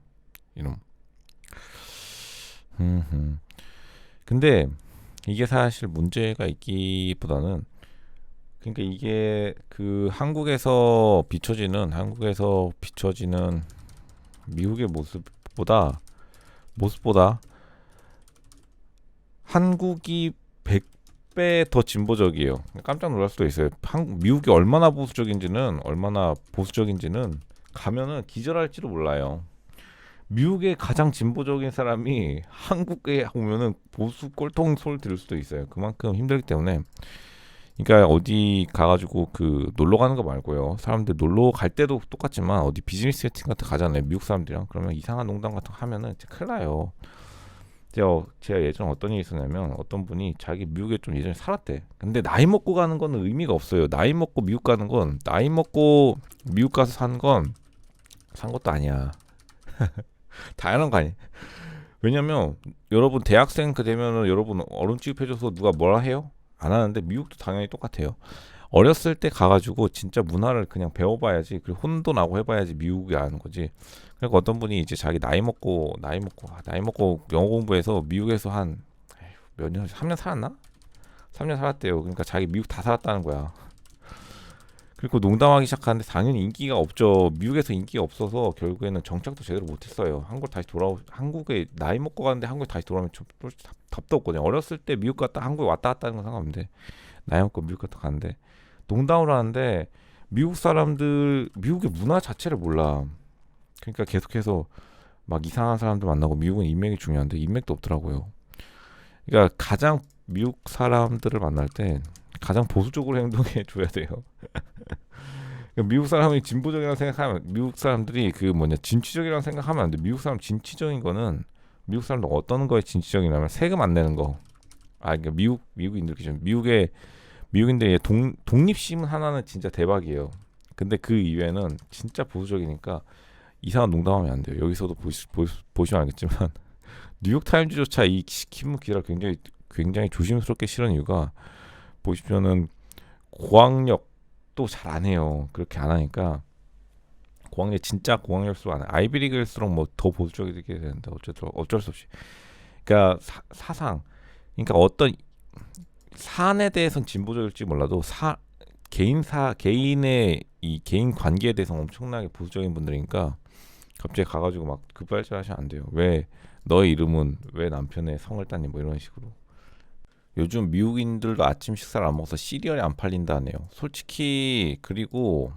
[SPEAKER 1] 이름. 근데 이게 사실 문제가 있기보다는 그러니까 이게 그 한국에서 비춰지는 미국의 모습보다 한국이 100배 더 진보적이에요. 깜짝 놀랄 수도 있어요. 미국이 얼마나 보수적인지는 가면은 기절할지도 몰라요. 미국의 가장 진보적인 사람이 한국에 오면은 보수 꼴통 소리 들을 수도 있어요. 그만큼 힘들기 때문에. 그러니까 어디 가가지고 그 놀러 가는 거 말고요. 사람들 놀러 갈 때도 똑같지만 어디 비즈니스 세팅 같은 거 가잖아요. 미국 사람들이랑. 그러면 이상한 농담 같은 거 하면은 진짜 큰일 나요. 제가 예전에 어떤 일이 있었냐면 어떤 분이 자기 미국에 좀 예전에 살았대. 근데 나이 먹고 가는 거는 의미가 없어요. 나이 먹고 미국 가는 건 나이 먹고 미국 가서 산 것도 아니야. 당연한 거 아니야. 왜냐면 여러분 대학생 되면은 여러분 어른 취급해줘서 누가 뭐라 해요? 안 하는데 미국도 당연히 똑같아요. 어렸을 때 가가지고 진짜 문화를 그냥 배워봐야지, 그리고 혼도 나고 해봐야지 미국이 아는 거지. 그러니까 어떤 분이 이제 자기 나이 먹고 영어 공부해서 미국에서 한 몇 년, 3년 살았나? 3년 살았대요. 그러니까 자기 미국 다 살았다는 거야. 그리고 농담하기 시작하는데 당연히 인기가 없죠. 미국에서 인기가 없어서 결국에는 정착도 제대로 못했어요. 한국에 나이 먹고 가는데 한국에 다시 돌아오면 좀 답도 없거든요. 어렸을 때 미국 갔다 한국에 왔다 갔다 하는 건 상관없는데 나이 먹고 미국 갔다 가는데 농담을 하는데 미국 사람들 미국의 문화 자체를 몰라. 그러니까 계속해서 막 이상한 사람들 만나고 미국은 인맥이 중요한데 인맥도 없더라고요. 그러니까 가장 미국 사람들을 만날 때 가장 보수적으로 행동해 줘야 돼요. 그러니까 미국 사람이 진보적이라고 생각하면 미국 사람들이 그 뭐냐 진취적이라고 생각하면 안 돼. 미국 사람 진취적인 거는 미국 사람들 어떤 거에 진취적이냐면 세금 안 내는 거. 그러니까 미국인들 기준 미국인들의 독립심 하나는 진짜 대박이에요. 근데 그 이외에는 진짜 보수적이니까 이상한 농담하면 안 돼요. 여기서도 보시면 알겠지만 뉴욕 타임즈조차 이 신문 기사를 굉장히 조심스럽게 실은 이유가 보시면은 고학력도 잘 안 해요. 그렇게 안 하니까 진짜 고학력수록 안 해. 아이비리그일수록 뭐 더 보수적이게 되는데 어쩔 수 없이. 그러니까 사상, 그러니까 어떤 사안에 대해서는 진보적일지 몰라도 개인의 이 개인 관계에 대해서 엄청나게 보수적인 분들이니까 갑자기 가가지고 막 급발진하시면 안 돼요. 왜 너의 이름은 왜 남편의 성을 따니 뭐 이런 식으로. 요즘 미국인들도 아침 식사를 안 먹어서 시리얼이 안 팔린다네요. 솔직히 그리고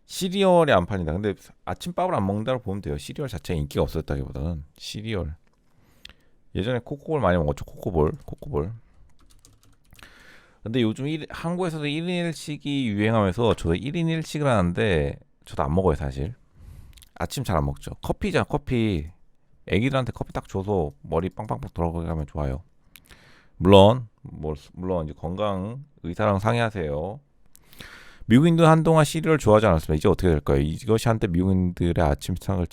[SPEAKER 1] 시리얼이 안 팔린다. 근데 아침밥을 안 먹는다고 보면 돼요. 시리얼 자체가 인기가 없었다기보다는 시리얼. 예전에 코코볼 많이 먹었죠. 코코볼. 근데 요즘 한국에서도 1인 1식이 유행하면서 저도 1인 1식을 하는데 저도 안 먹어요 사실. 아침 잘 안 먹죠. 커피. 애기들한테 커피 딱 줘서 머리 빵빵빵 돌아가게 하면 좋아요. 물론 이제 건강 의사랑 상의하세요. 미국인도 한동안 시리얼 좋아하지 않았습니다. 이제 어떻게 될까요? 이것이 한때 미국인들의 아침 식상을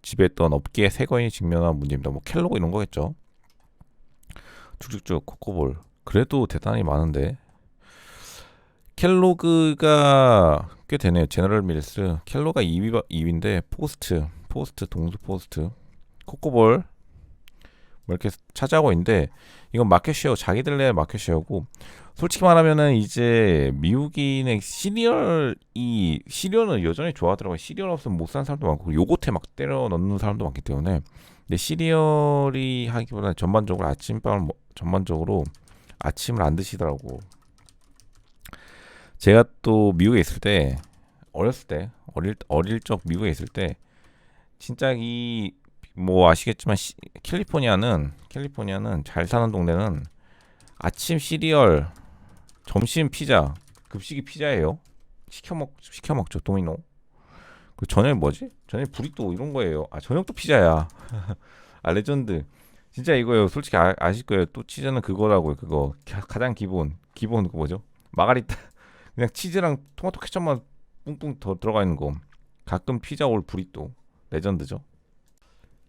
[SPEAKER 1] 지배했던 업계의 새 거인이 직면한 문제입니다. 뭐 켈로그 이런 거겠죠. 쭉쭉쭉 코코볼. 그래도 대단히 많은데 켈로그가 꽤 되네요. 제너럴 밀스 켈로가 2위인데 포스트 동수 포스트 코코볼 뭐 이렇게 차지하고 있는데 이건 마켓쉐어 자기들의 마켓쉐어고 솔직히 말하면은 이제 미국인의 시리얼은 여전히 좋아하더라고요. 시리얼 없으면 못 사는 사람도 많고 요거트에 막 때려 넣는 사람도 많기 때문에 근데 시리얼이 하기보다는 전반적으로 아침을 안 드시더라고. 제가 또 미국에 있을 때 어릴 적 미국에 있을 때 진짜 이 뭐 아시겠지만 캘리포니아는 잘 사는 동네는 아침 시리얼, 점심 피자, 급식이 피자예요. 시켜 먹죠. 도미노. 그 저녁 뭐지? 저녁 브리또 이런 거예요. 저녁도 피자야. 레전드. 진짜 이거예요. 솔직히 아실 거예요. 또 치즈는 그거라고요. 그거 가장 기본 그 뭐죠? 마가리타. 그냥 치즈랑 토마토 케첩만 뿡뿡 더 들어가 있는 거. 가끔 피자 올 브리또. 레전드죠.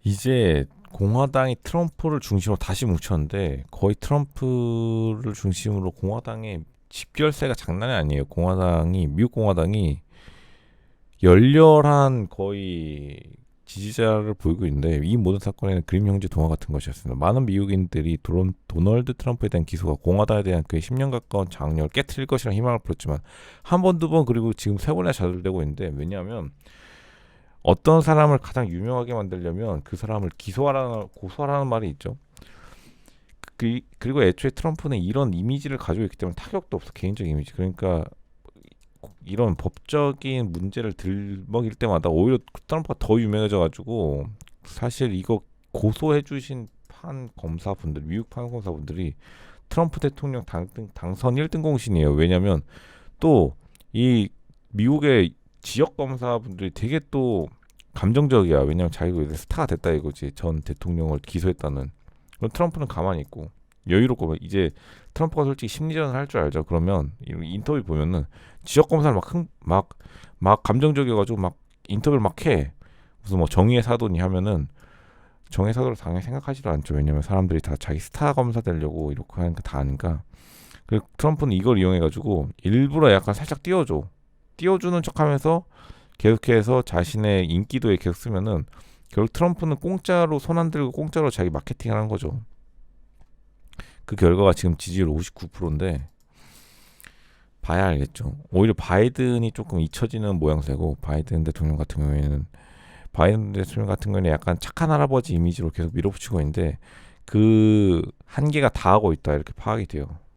[SPEAKER 1] 이제 공화당이 트럼프를 중심으로 다시 뭉쳤는데 거의 트럼프를 중심으로 공화당의 집결세가 장난이 아니에요. 미국 공화당이 열렬한 거의 지지자를 보이고 있는데 이 모든 사건에는 그림 형제 동화 같은 것이었습니다. 많은 미국인들이 도널드 트럼프에 대한 기소가 공화당에 대한 그의 10년 가까운 장려를 깨트릴 것이라 희망을 풀었지만 한 번, 두 번 그리고 지금 세 번이나 좌절되고 있는데 왜냐하면 어떤 사람을 가장 유명하게 만들려면 그 사람을 고소하라는 말이 있죠. 그리고 애초에 트럼프는 이런 이미지를 가지고 있기 때문에 타격도 없어. 개인적 이미지. 그러니까 이런 법적인 문제를 들먹일 때마다 오히려 트럼프가 더 유명해져가지고 사실 이거 고소해주신 미국 판검사분들이 트럼프 대통령 당선 1등 공신이에요. 왜냐면 또 이 미국의 지역 검사분들이 되게 또 감정적이야. 왜냐면 자기가 이제 스타가 됐다 이거지. 전 대통령을 기소했다는. 그럼 트럼프는 가만히 있고 여유롭고 이제 트럼프가 솔직히 심리전을 할 줄 알죠. 그러면 인터뷰 보면은 지역 검사를 막 감정적이어가지고 막 인터뷰를 막 해. 무슨 뭐 정의의 사도니 하면은 정의의 사도를 당연히 생각하지도 않죠. 왜냐면 사람들이 다 자기 스타 검사 되려고 이렇게 하니까 다 아니까. 그리고 트럼프는 이걸 이용해가지고 일부러 약간 살짝 띄워주는 척하면서 계속해서 자신의 인기도에 계속 쓰면은 결국 트럼프는 공짜로 손 안 들고 공짜로 자기 마케팅을 한 거죠. 그 결과가 지금 지지율 59%인데 봐야 알겠죠. 오히려 바이든이 조금 잊혀지는 모양새고 바이든 대통령 같은 경우에는 약간 착한 할아버지 이미지로 계속 밀어붙이고 있는데 그 한계가 다하고 있다 이렇게 파악이 돼요.